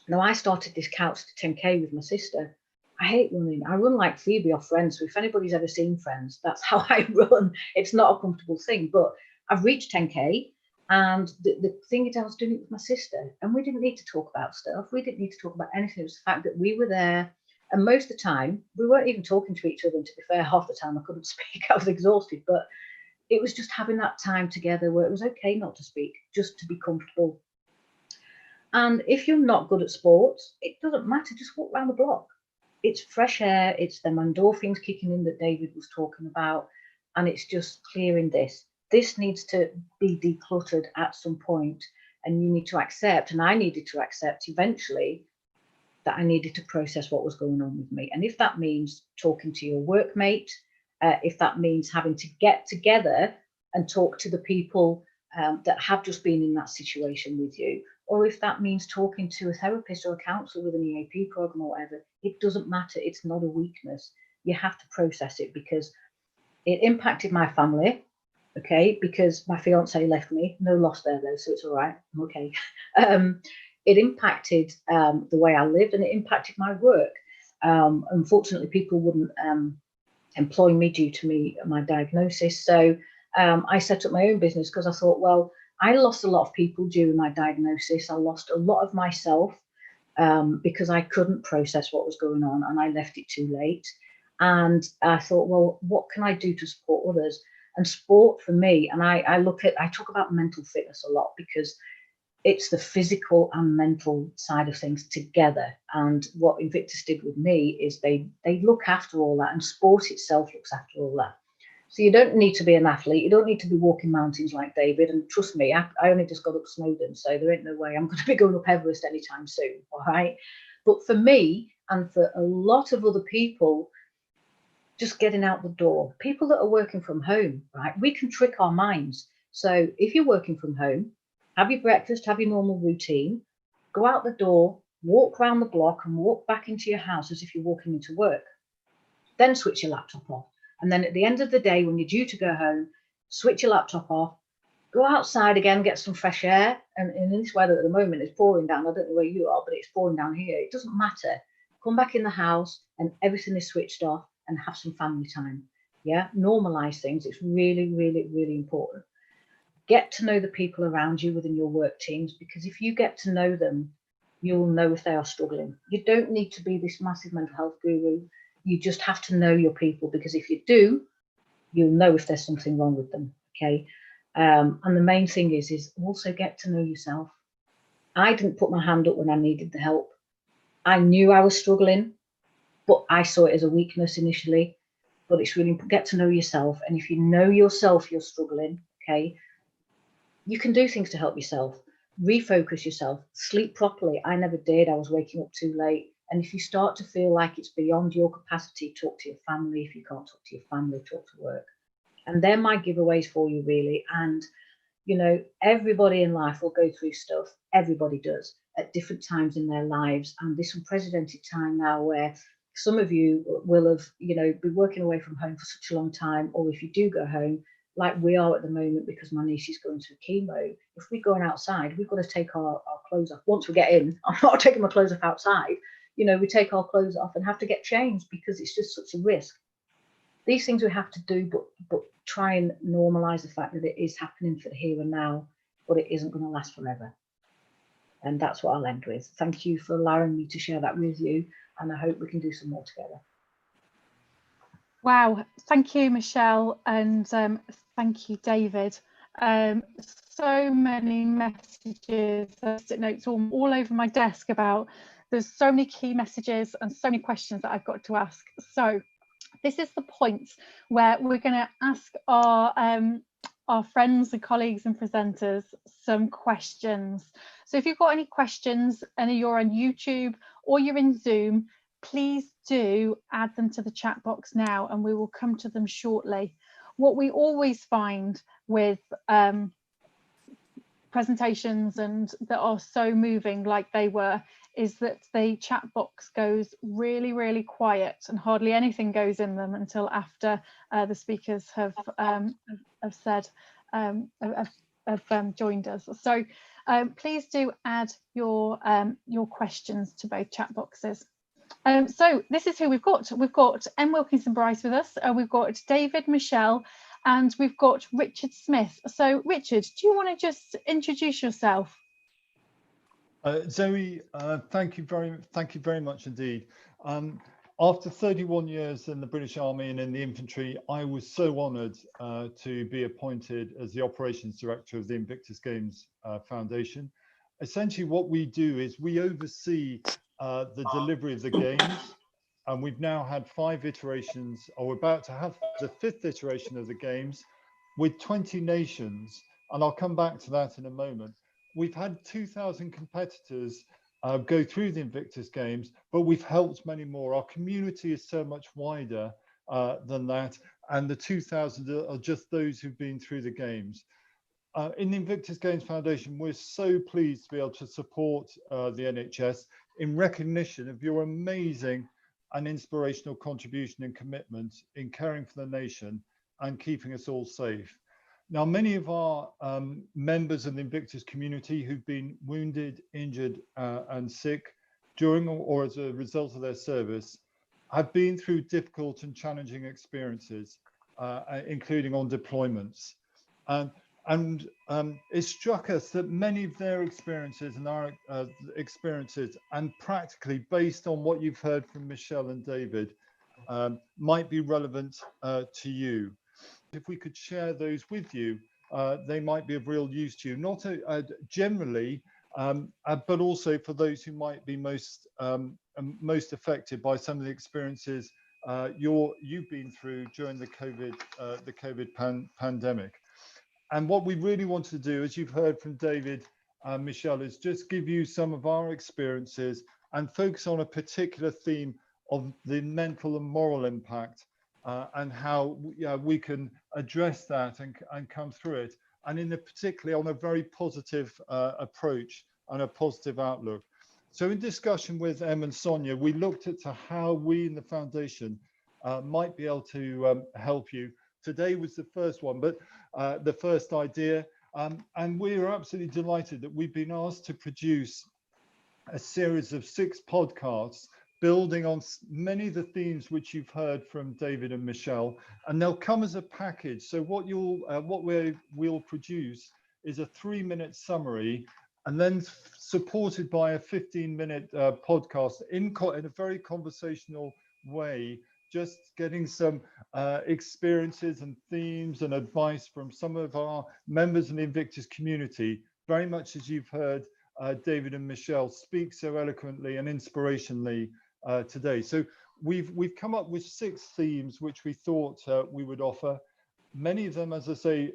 Now, I started this Couch to 10K with my sister. I hate running. I run like Phoebe off Friends. So if anybody's ever seen Friends, that's how I run. It's not a comfortable thing, but I've reached 10K. And the thing is, I was doing it with my sister, and we didn't need to talk about stuff. We didn't need to talk about anything. It was the fact that we were there. And most of the time, we weren't even talking to each other. And to be fair, half the time I couldn't speak. I was exhausted. But it was just having that time together where it was okay not to speak, just to be comfortable. And if you're not good at sports, it doesn't matter. Just walk around the block. It's fresh air. It's the endorphins kicking in that David was talking about. And it's just clearing this. This needs to be decluttered at some point, and you need to accept, and I needed to accept eventually, that I needed to process what was going on with me. And if that means talking to your workmate, if that means having to get together and talk to the people that have just been in that situation with you, or if that means talking to a therapist or a counsellor with an EAP program or whatever, it doesn't matter. It's not a weakness. You have to process it, because it impacted my family. Okay, because my fiance left me. No loss there though, so it's all right. I'm okay. It impacted the way I lived, and it impacted my work. Unfortunately, people wouldn't employ me due to my diagnosis. So I set up my own business because I thought, well, I lost a lot of people during my diagnosis. I lost a lot of myself because I couldn't process what was going on, and I left it too late. And I thought, well, what can I do to support others? And sport for me, and I talk about mental fitness a lot, because it's the physical and mental side of things together. And what Invictus did with me is they look after all that, and sport itself looks after all that. So you don't need to be an athlete. You don't need to be walking mountains like David. And trust me, I only just got up Snowdon, so there ain't no way I'm going to be going up Everest anytime soon. All right. But for me, and for a lot of other people, just getting out the door. People that are working from home, right? We can trick our minds. So if you're working from home, have your breakfast, have your normal routine, go out the door, walk around the block, and walk back into your house as if you're walking into work. Then switch your laptop off. And then at the end of the day, when you're due to go home, switch your laptop off, go outside again, get some fresh air. And in this weather at the moment, it's pouring down. I don't know where you are, but it's pouring down here. It doesn't matter. Come back in the house and everything is switched off, and have some family time. Yeah, normalize things. It's really, really, really important. Get to know the people around you within your work teams, because if you get to know them, you'll know if they are struggling. You don't need to be this massive mental health guru. You just have to know your people, because if you do, you'll know if there's something wrong with them. Okay. And the main thing is also get to know yourself. I didn't put my hand up when I needed the help. I knew I was struggling, but I saw it as a weakness initially. But it's really important. Get to know yourself. And if you know yourself, you're struggling, okay, you can do things to help yourself. Refocus yourself. Sleep properly. I never did. I was waking up too late. And if you start to feel like it's beyond your capacity, talk to your family. If you can't talk to your family, talk to work. And they're my giveaways for you, really. And, you know, everybody in life will go through stuff. Everybody does at different times in their lives. And this unprecedented time now where some of you will have, you know, been working away from home for such a long time, or if you do go home, like we are at the moment, because my niece is going through chemo, if we're going outside, we've got to take our clothes off. Once we get in, I'm not taking my clothes off outside. You know, we take our clothes off and have to get changed because it's just such a risk. These things we have to do, but try and normalise the fact that it is happening for the here and now, but it isn't going to last forever. And that's what I'll end with. Thank you for allowing me to share that with you, and I hope we can do some more together. Wow, thank you, Michelle, and thank you, David. So many messages, notes all over my desk about, there's so many key messages and so many questions that I've got to ask. So this is the point where we're going to ask our friends and colleagues and presenters some questions. So if you've got any questions and you're on YouTube or you're in Zoom, please do add them to the chat box now, and we will come to them shortly. What we always find with presentations and that are so moving like they were, is that the chat box goes really, really quiet, and hardly anything goes in them until after the speakers have joined us. So please do add your questions to both chat boxes. So this is who we've got. We've got Em Wilkinson Bryce with us. We've got David, Michelle, and we've got Richard Smith. So Richard, do you want to just introduce yourself? Zoe, thank you very much indeed. After 31 years in the British Army and in the infantry, I was so honoured to be appointed as the operations director of the Invictus Games Foundation. Essentially, what we do is we oversee the delivery of the games, and we've now had 5 iterations, or we're about to have the 5th iteration of the games with 20 nations, and I'll come back to that in a moment. We've had 2,000 competitors go through the Invictus Games, but we've helped many more. Our community is so much wider than that, and the 2,000 are just those who've been through the games. In the Invictus Games Foundation, we're so pleased to be able to support the NHS in recognition of your amazing and inspirational contribution and commitment in caring for the nation and keeping us all safe. Now, many of our members of the Invictus community who've been wounded, injured and sick during or as a result of their service have been through difficult and challenging experiences, including on deployments. And it struck us that many of their experiences and our experiences, and practically based on what you've heard from Michelle and David, might be relevant to you. If we could share those with you, they might be of real use to you, not generally, but also for those who might be most affected by some of the experiences you've been through during the COVID pandemic. And what we really want to do, as you've heard from David and Michelle, is just give you some of our experiences and focus on a particular theme of the mental and moral impact and how we can address that and come through it, and particularly on a very positive approach and a positive outlook. So in discussion with Em and Sonia, we looked at how we in the foundation might be able to help you. Today was the first one, but the first idea, and we are absolutely delighted that we've been asked to produce a series of 6 podcasts building on many of the themes which you've heard from David and Michelle, and they'll come as a package. So what we'll produce is a 3-minute summary, and then supported by a 15-minute podcast in a very conversational way, just getting some experiences and themes and advice from some of our members in the Invictus community, very much as you've heard David and Michelle speak so eloquently and inspirationally today. So we've come up with 6 themes which we thought we would offer. Many of them, as I say,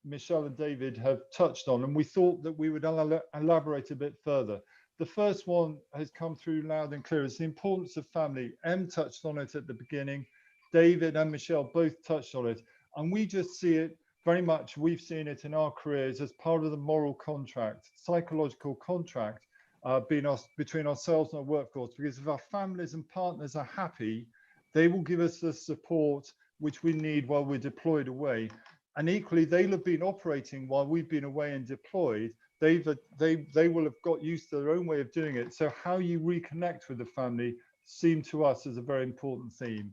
Michelle and David have touched on, and we thought that we would elaborate a bit further. The first one has come through loud and clear. It's the importance of family. Em touched on it at the beginning. David and Michelle both touched on it. And we just see it very much, we've seen it in our careers as part of the moral contract, psychological contract between ourselves and our workforce. Because if our families and partners are happy, they will give us the support which we need while we're deployed away. And equally, they'll have been operating while we've been away and deployed. They will have got used to their own way of doing it. So how you reconnect with the family seemed to us as a very important theme.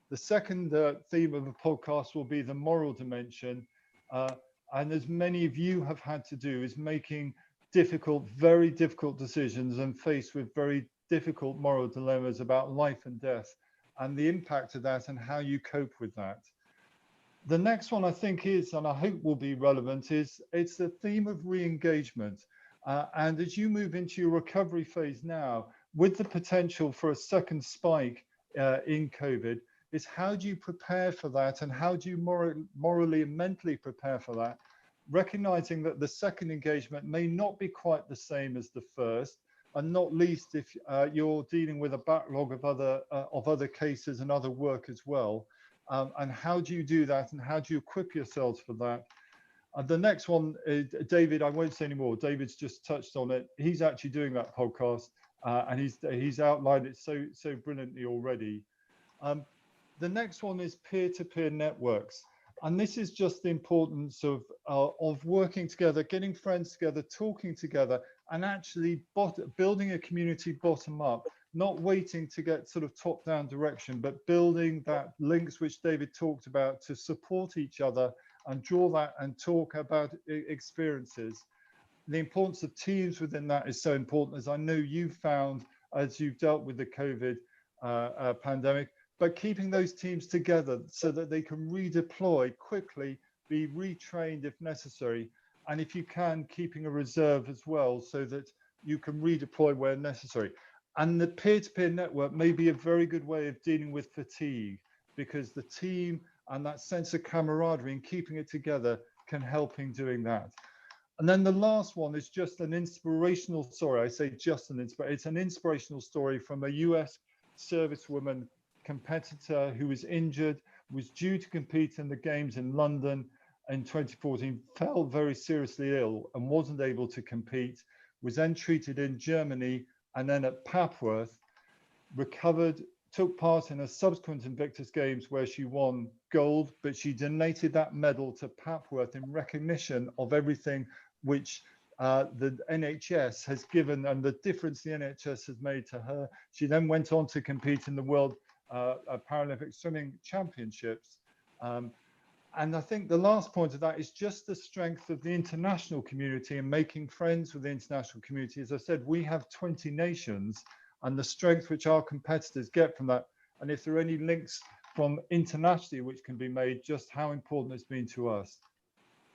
The second theme of the podcast will be the moral dimension. And as many of you have had to do, is making very difficult decisions and faced with very difficult moral dilemmas about life and death and the impact of that and how you cope with that. The next one I think is, and I hope will be relevant, is it's the theme of re-engagement. And as you move into your recovery phase now, with the potential for a second spike in COVID, is how do you prepare for that, and how do you morally and mentally prepare for that, recognizing that the second engagement may not be quite the same as the first, and not least if you're dealing with a backlog of other cases and other work as well. And how do you do that, and how do you equip yourselves for that? The next one, David, I won't say any more. David's just touched on it. He's actually doing that podcast, and he's outlined it so brilliantly already. The next one is peer-to-peer networks. And this is just the importance of working together, getting friends together, talking together, and actually building a community bottom up, not waiting to get sort of top down direction, but building that links which David talked about to support each other and draw that and talk about experiences. The importance of teams within that is so important, as I know you've found as you've dealt with the COVID pandemic, but keeping those teams together so that they can redeploy quickly, be retrained if necessary, and if you can, keeping a reserve as well so that you can redeploy where necessary. And the peer-to-peer network may be a very good way of dealing with fatigue, because the team and that sense of camaraderie and keeping it together can help in doing that. And then the last one is just an inspirational story. I say just an it's an inspirational story from a US servicewoman competitor who was injured, was due to compete in the games in London in 2014, fell very seriously ill and wasn't able to compete, was then treated in Germany and then at Papworth, recovered, took part in a subsequent Invictus Games where she won gold, but she donated that medal to Papworth in recognition of everything which the NHS has given and the difference the NHS has made to her. She then went on to compete in the World Paralympic Swimming Championships. And I think the last point of that is just the strength of the international community and making friends with the international community. As I said, we have 20 nations and the strength which our competitors get from that. And if there are any links from internationally which can be made, just how important it's been to us.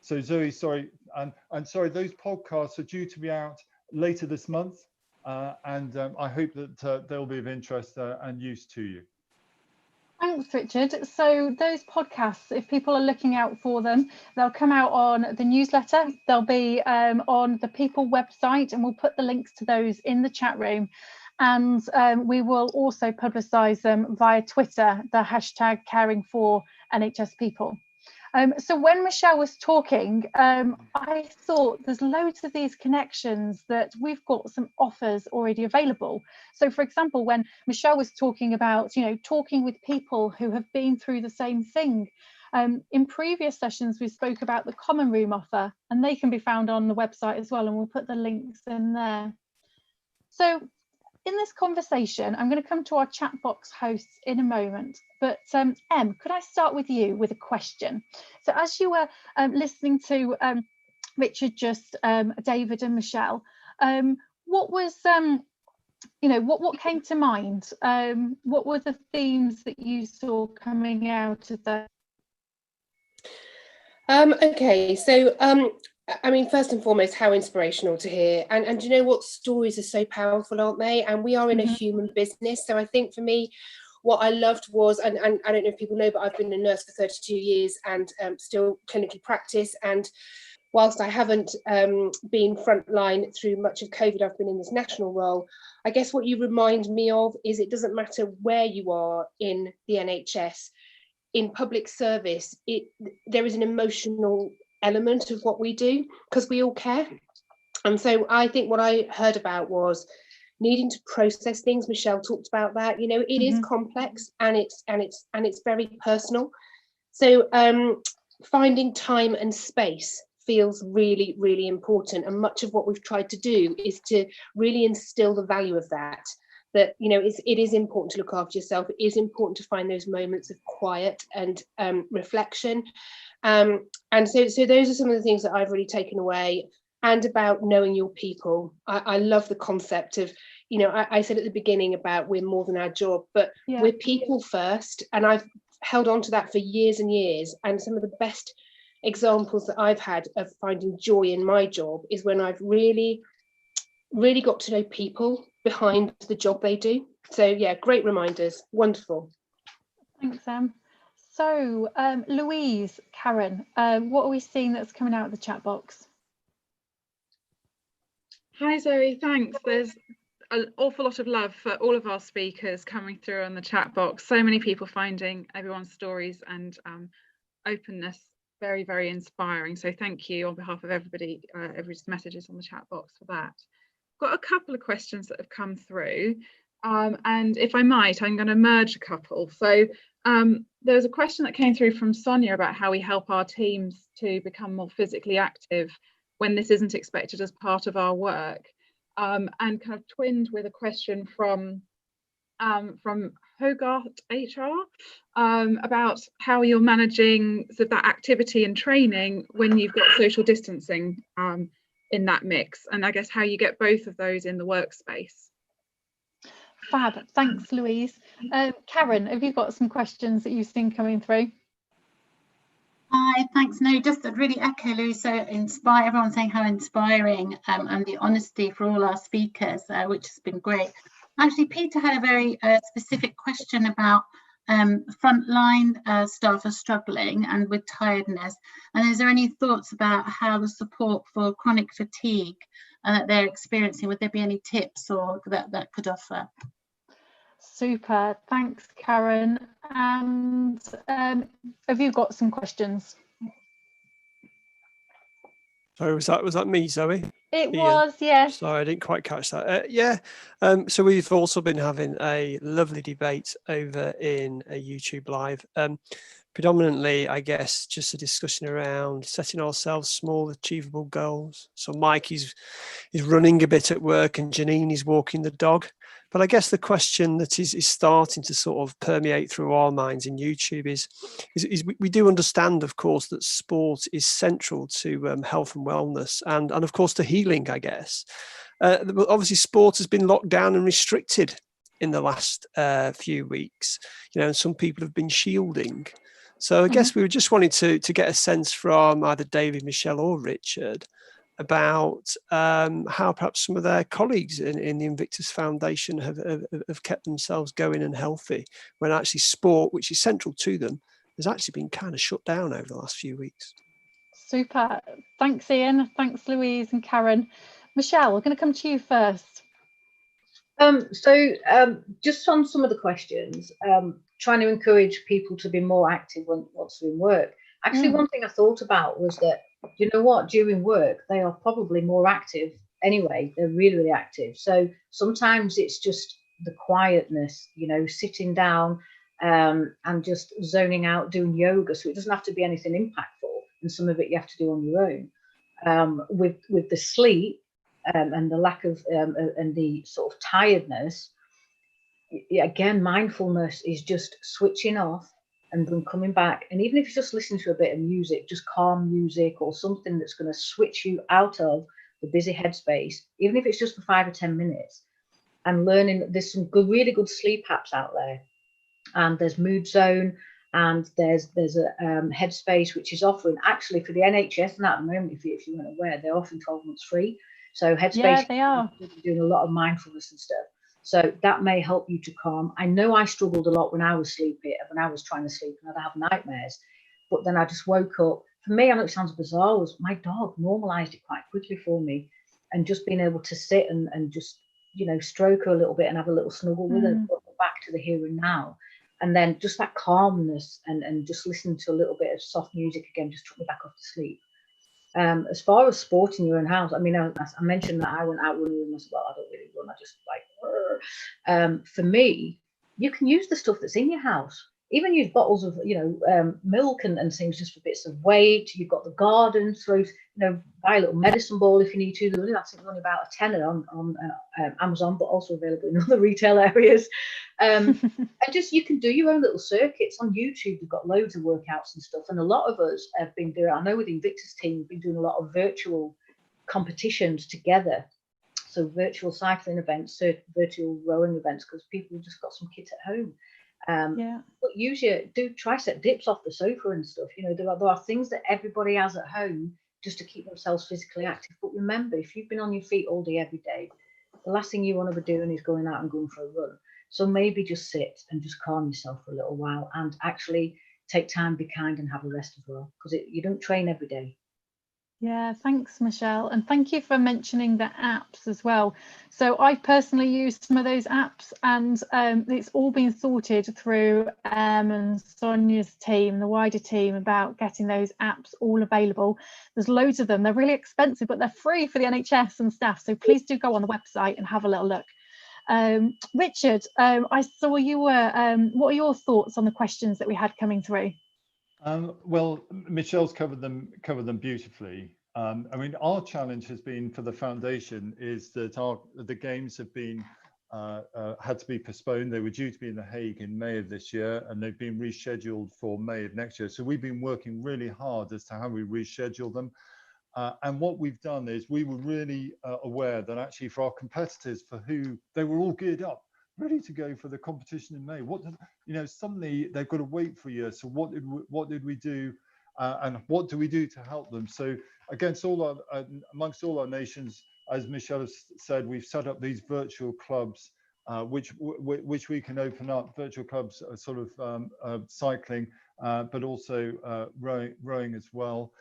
So Zoe, sorry, and sorry, those podcasts are due to be out later this month. And I hope that they'll be of interest and use to you. Thanks, Richard. So those podcasts, if people are looking out for them, they'll come out on the newsletter. They'll be on the People website, and we'll put the links to those in the chat room. And we will also publicise them via Twitter, the hashtag caring for NHS people. So when Michelle was talking, I thought there's loads of these connections that we've got some offers already available. So for example, when Michelle was talking about, you know, talking with people who have been through the same thing, in previous sessions, we spoke about the Common Room offer, and they can be found on the website as well, and we'll put the links in there. So in this conversation, I'm going to come to our chat box hosts in a moment, but Em, could I start with you with a question? So as you were listening to Richard, just David and Michelle, what was, you know, what came to mind? What were the themes that you saw coming out of that? Okay, so I mean, first and foremost, how inspirational to hear. And you know what, stories are so powerful, aren't they? And we are in a human business. So I think for me, what I loved was, and I don't know if people know, but I've been a nurse for 32 years and still clinically practice. And whilst I haven't been frontline through much of COVID, I've been in this national role. I guess what you remind me of is it doesn't matter where you are in the NHS, in public service, there is an emotional element of what we do because we all care. And so I think what I heard about was needing to process things. Michelle talked about that. You know, it is complex and it's very personal. So finding time and space feels really, really important. And much of what we've tried to do is to really instill the value of that. That, you know, it is important to look after yourself. It is important to find those moments of quiet and reflection. And so those are some of the things that I've really taken away, and about knowing your people. I love the concept of, you know, I said at the beginning about we're more than our job, but we're people first. And I've held on to that for years and years. And some of the best examples that I've had of finding joy in my job is when I've really got to know people behind the job they do. So yeah, great reminders. Wonderful. Thanks, Em. So Louise, Karen, what are we seeing that's coming out of the chat box? Hi Zoe, thanks. There's an awful lot of love for all of our speakers coming through on the chat box. So many people finding everyone's stories and openness very, very inspiring. So thank you on behalf of everybody, everybody's messages on the chat box for that. Got a couple of questions that have come through, and if I might, I'm going to merge a couple. So There was a question that came through from Sonia about how we help our teams to become more physically active when this isn't expected as part of our work, and kind of twinned with a question from Hogarth HR about how you're managing that activity and training when you've got social distancing in that mix, and I guess how you get both of those in the workspace. Fab, thanks Louise. Karen, have you got some questions that you've seen coming through? Hi, thanks. No, just to really echo Louise, so inspire everyone saying how inspiring and the honesty for all our speakers, which has been great. Actually, Peter had a very specific question about frontline staff are struggling and with tiredness. And is there any thoughts about how the support for chronic fatigue that they're experiencing? Would there be any tips or that could offer? Super, thanks Karen. And have you got some questions? Sorry, was that me, Zoe? It was, yes. Sorry, I didn't quite catch that. Yeah, so we've also been having a lovely debate over in YouTube Live. Predominantly, I guess, just a discussion around setting ourselves small, achievable goals. So Mike is running a bit at work and Janine is walking the dog. But I guess the question that is starting to sort of permeate through our minds in YouTube is we do understand, of course, that sport is central to health and wellness and of course to healing, I guess. Obviously, sport has been locked down and restricted in the last few weeks, and some people have been shielding. So I guess we were just wanting to get a sense from either David, Michelle or Richard about how perhaps some of their colleagues in the Invictus Foundation have kept themselves going and healthy when actually sport, which is central to them, has actually been kind of shut down over the last few weeks. Super. Thanks, Ian. Thanks, Louise and Karen. Michelle, we're going to come to you first. Just on some of the questions, trying to encourage people to be more active once they're in work. Actually, one thing I thought about was that, you know what, during work, they are probably more active anyway. They're really, really active. So sometimes it's just the quietness, sitting down and just zoning out, doing yoga. So it doesn't have to be anything impactful. And some of it you have to do on your own. With the sleep and the lack of, and the sort of tiredness, again, mindfulness is just switching off and then coming back. And even if you just listen to a bit of music, just calm music or something that's going to switch you out of the busy headspace, even if it's just for 5 or 10 minutes, and learning. There's some really good sleep apps out there, and there's Mood Zone, and there's a Headspace which is offering, actually for the NHS and at the moment, if you weren't aware, they're offering 12 months free. So Headspace, yeah, they are doing a lot of mindfulness and stuff. So that may help you to calm. I know I struggled a lot when I was sleepy, when I was trying to sleep, and I'd have nightmares. But then I just woke up. For me, I know it sounds bizarre, was my dog normalized it quite quickly for me. And just being able to sit and just, stroke her a little bit and have a little snuggle with her, put her back to the here and now. And then just that calmness and just listening to a little bit of soft music again just took me back off to sleep. As far as sport in your own house, I mean, I mentioned that I went out running as well. I don't really run, I just for me, you can use the stuff that's in your house. Even use bottles of, milk and things just for bits of weight. You've got the garden, so, buy a little medicine ball if you need to. I think only about a tenner on Amazon, but also available in other retail areas. And just, you can do your own little circuits on YouTube. You've got loads of workouts and stuff. And a lot of us have been doing, I know with the Invictus team, we've been doing a lot of virtual competitions together. So virtual cycling events, virtual rowing events, because people have just got some kit at home. But do tricep dips off the sofa and stuff. There are things that everybody has at home just to keep themselves physically active. But remember, if you've been on your feet all day, every day, the last thing you want to be doing is going out and going for a run. So maybe just sit and just calm yourself for a little while and actually take time, be kind, and have a rest as well, because you don't train every day. Yeah, thanks, Michelle. And thank you for mentioning the apps as well. So I've personally used some of those apps, and it's all been sorted through and Sonia's team, the wider team, about getting those apps all available. There's loads of them. They're really expensive, but they're free for the NHS and staff. So please do go on the website and have a little look. Richard, I saw you were, what are your thoughts on the questions that we had coming through? Well, Michelle's covered them beautifully. I mean, our challenge has been for the foundation is that the games have been had to be postponed. They were due to be in The Hague in May of this year, and they've been rescheduled for May of next year. So we've been working really hard as to how we reschedule them. And what we've done is we were really aware that actually for our competitors, for who they were all geared up, ready to go for the competition in May. Suddenly they've got to wait for a year. So what did we do, and what do we do to help them? So amongst all our nations, as Michelle has said, we've set up these virtual clubs, which we can open up. Virtual clubs are sort of cycling, but also rowing as well.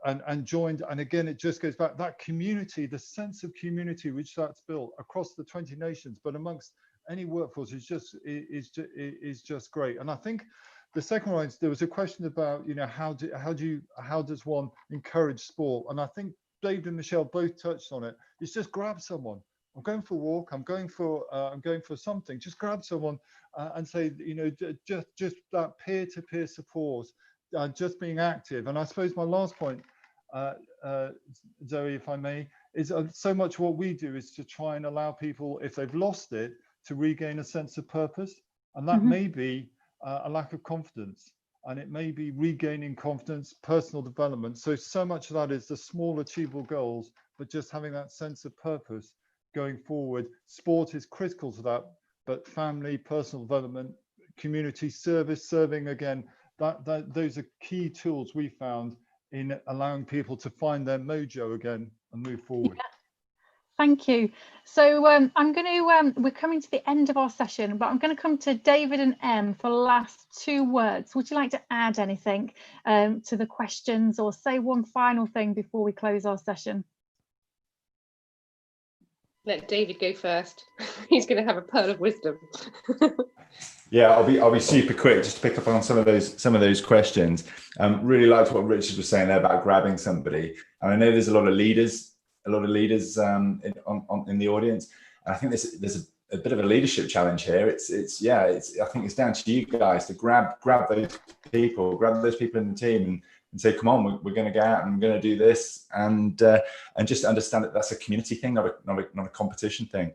And joined, and again, it just goes back, that community, the sense of community which that's built across the 20 nations, but amongst any workforce is just great. And I think the second one, there was a question about, how does one encourage sport? And I think David and Michelle both touched on it. It's just grab someone. I'm going for a walk. I'm going for something. Just grab someone and say, just that peer-to-peer support, just being active. And I suppose my last point, Zoe, if I may, is so much what we do is to try and allow people, if they've lost it, to regain a sense of purpose. And that may be a lack of confidence, and it may be regaining confidence, personal development. So much of that is the small achievable goals, but just having that sense of purpose going forward. Sport is critical to that, but family, personal development, community service, serving again, those are key tools we found in allowing people to find their mojo again and move forward. Yeah. Thank you. So I'm going to, we're coming to the end of our session, but I'm going to come to David and Em for the last 2 words. Would you like to add anything to the questions, or say one final thing before we close our session? Let David go first. He's going to have a pearl of wisdom. Yeah, I'll be super quick just to pick up on some of those questions. Really liked what Richard was saying there about grabbing somebody. And I know there's a lot of leaders in the audience. And I think there's a bit of a leadership challenge here. I think it's down to you guys to grab those people in the team and say, come on, we're going to go out and we're going to do this, and just understand that that's a community thing, not a competition thing.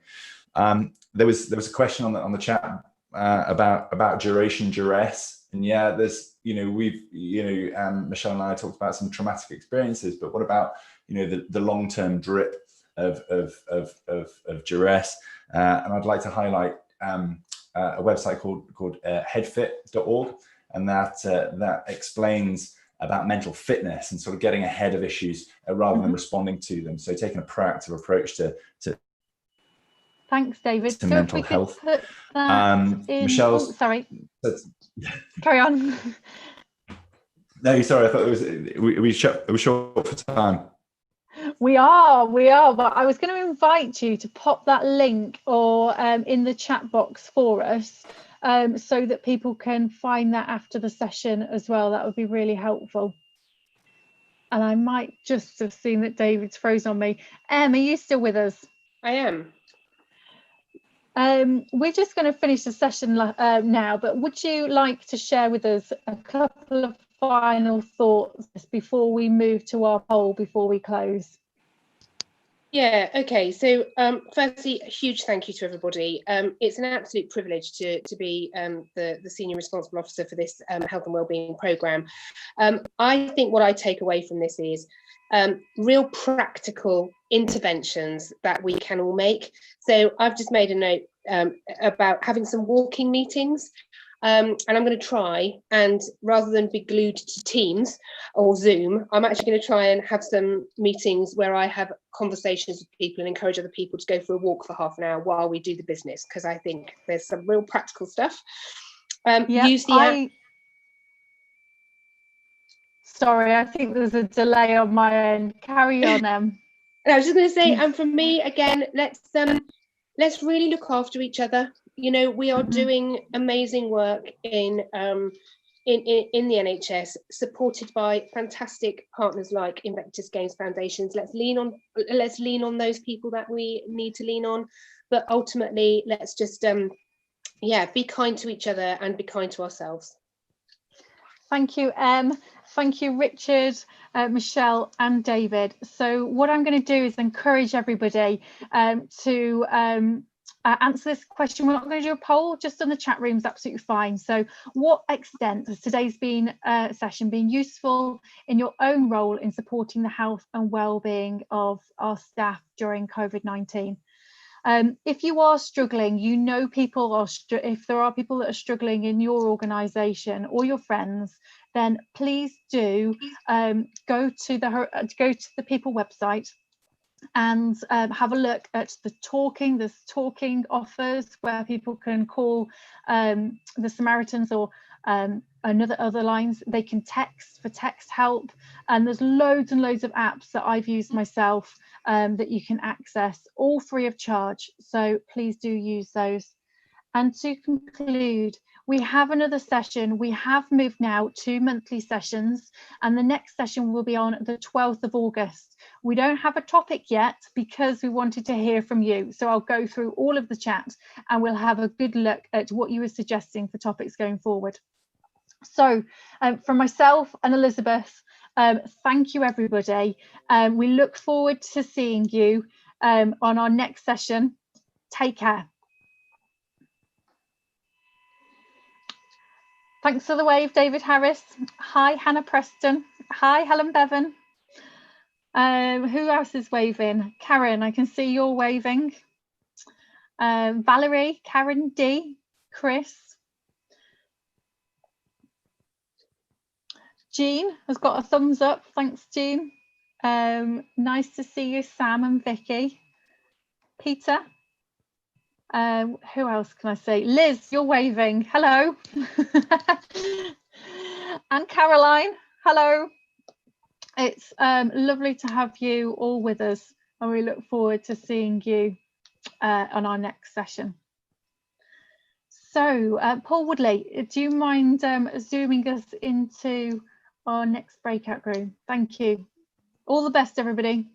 There was a question on the chat about duration, duress, and there's Michelle and I talked about some traumatic experiences, but what about the long-term drip of duress? And I'd like to highlight a website called headfit.org, and that explains about mental fitness and sort of getting ahead of issues rather than responding to them. So taking a proactive approach to Thanks, David. To mental health. Put that in... Michelle's... sorry. Carry on. No, sorry. I thought it was short for time. We are, but I was going to invite you to pop that link or in the chat box for us, so that people can find that after the session as well. That would be really helpful. And I might just have seen that David's frozen on me. Em, are you still with us? I am. We're just going to finish the session now, but would you like to share with us a couple of final thoughts before we move to our poll before we close? Yeah, okay. So firstly, a huge thank you to everybody. It's an absolute privilege to be the Senior Responsible Officer for this Health and Wellbeing programme. I think what I take away from this is real practical interventions that we can all make. So I've just made a note about having some walking meetings. And I'm going to try, and rather than be glued to Teams or Zoom, I'm actually going to try and have some meetings where I have conversations with people and encourage other people to go for a walk for half an hour while we do the business, because I think there's some real practical stuff. Use the app. Sorry, I think there's a delay on my end. Carry on, Em. I was just going to say, and for me, again, let's really look after each other. We are doing amazing work in the NHS, supported by fantastic partners like Invictus Games Foundations. Let's lean on those people that we need to lean on, but ultimately let's just yeah, be kind to each other and be kind to ourselves. Thank you, Em. Thank you, Richard, Michelle and David. So what I'm going to do is encourage everybody to answer this question. We're not going to do a poll, just on the chat room is absolutely fine. So what extent has today's session been useful in your own role in supporting the health and well-being of our staff during COVID-19? If you are struggling, you know people are, if there are people that are struggling in your organisation or your friends, then please do go to the People website and have a look at the talking. There's talking offers where people can call the Samaritans or other lines. They can text for text help, and there's loads and loads of apps that I've used myself that you can access, all free of charge. So please do use those. And to conclude, we have another session. We have moved now to monthly sessions, and the next session will be on the 12th of August. We don't have a topic yet because we wanted to hear from you. So I'll go through all of the chat and we'll have a good look at what you were suggesting for topics going forward. So from myself and Elizabeth, thank you, everybody. We look forward to seeing you on our next session. Take care. Thanks for the wave, David Harris. Hi, Hannah Preston. Hi, Helen Bevan. Who else is waving? Karen, I can see you're waving. Valerie, Karen D, Chris. Jean has got a thumbs up. Thanks, Jean. Nice to see you, Sam and Vicky. Peter. Who else can I say? Liz, you're waving. Hello. And Caroline, hello. It's lovely to have you all with us, and we look forward to seeing you on our next session. So, Paul Woodley, do you mind zooming us into our next breakout room? Thank you. All the best, everybody.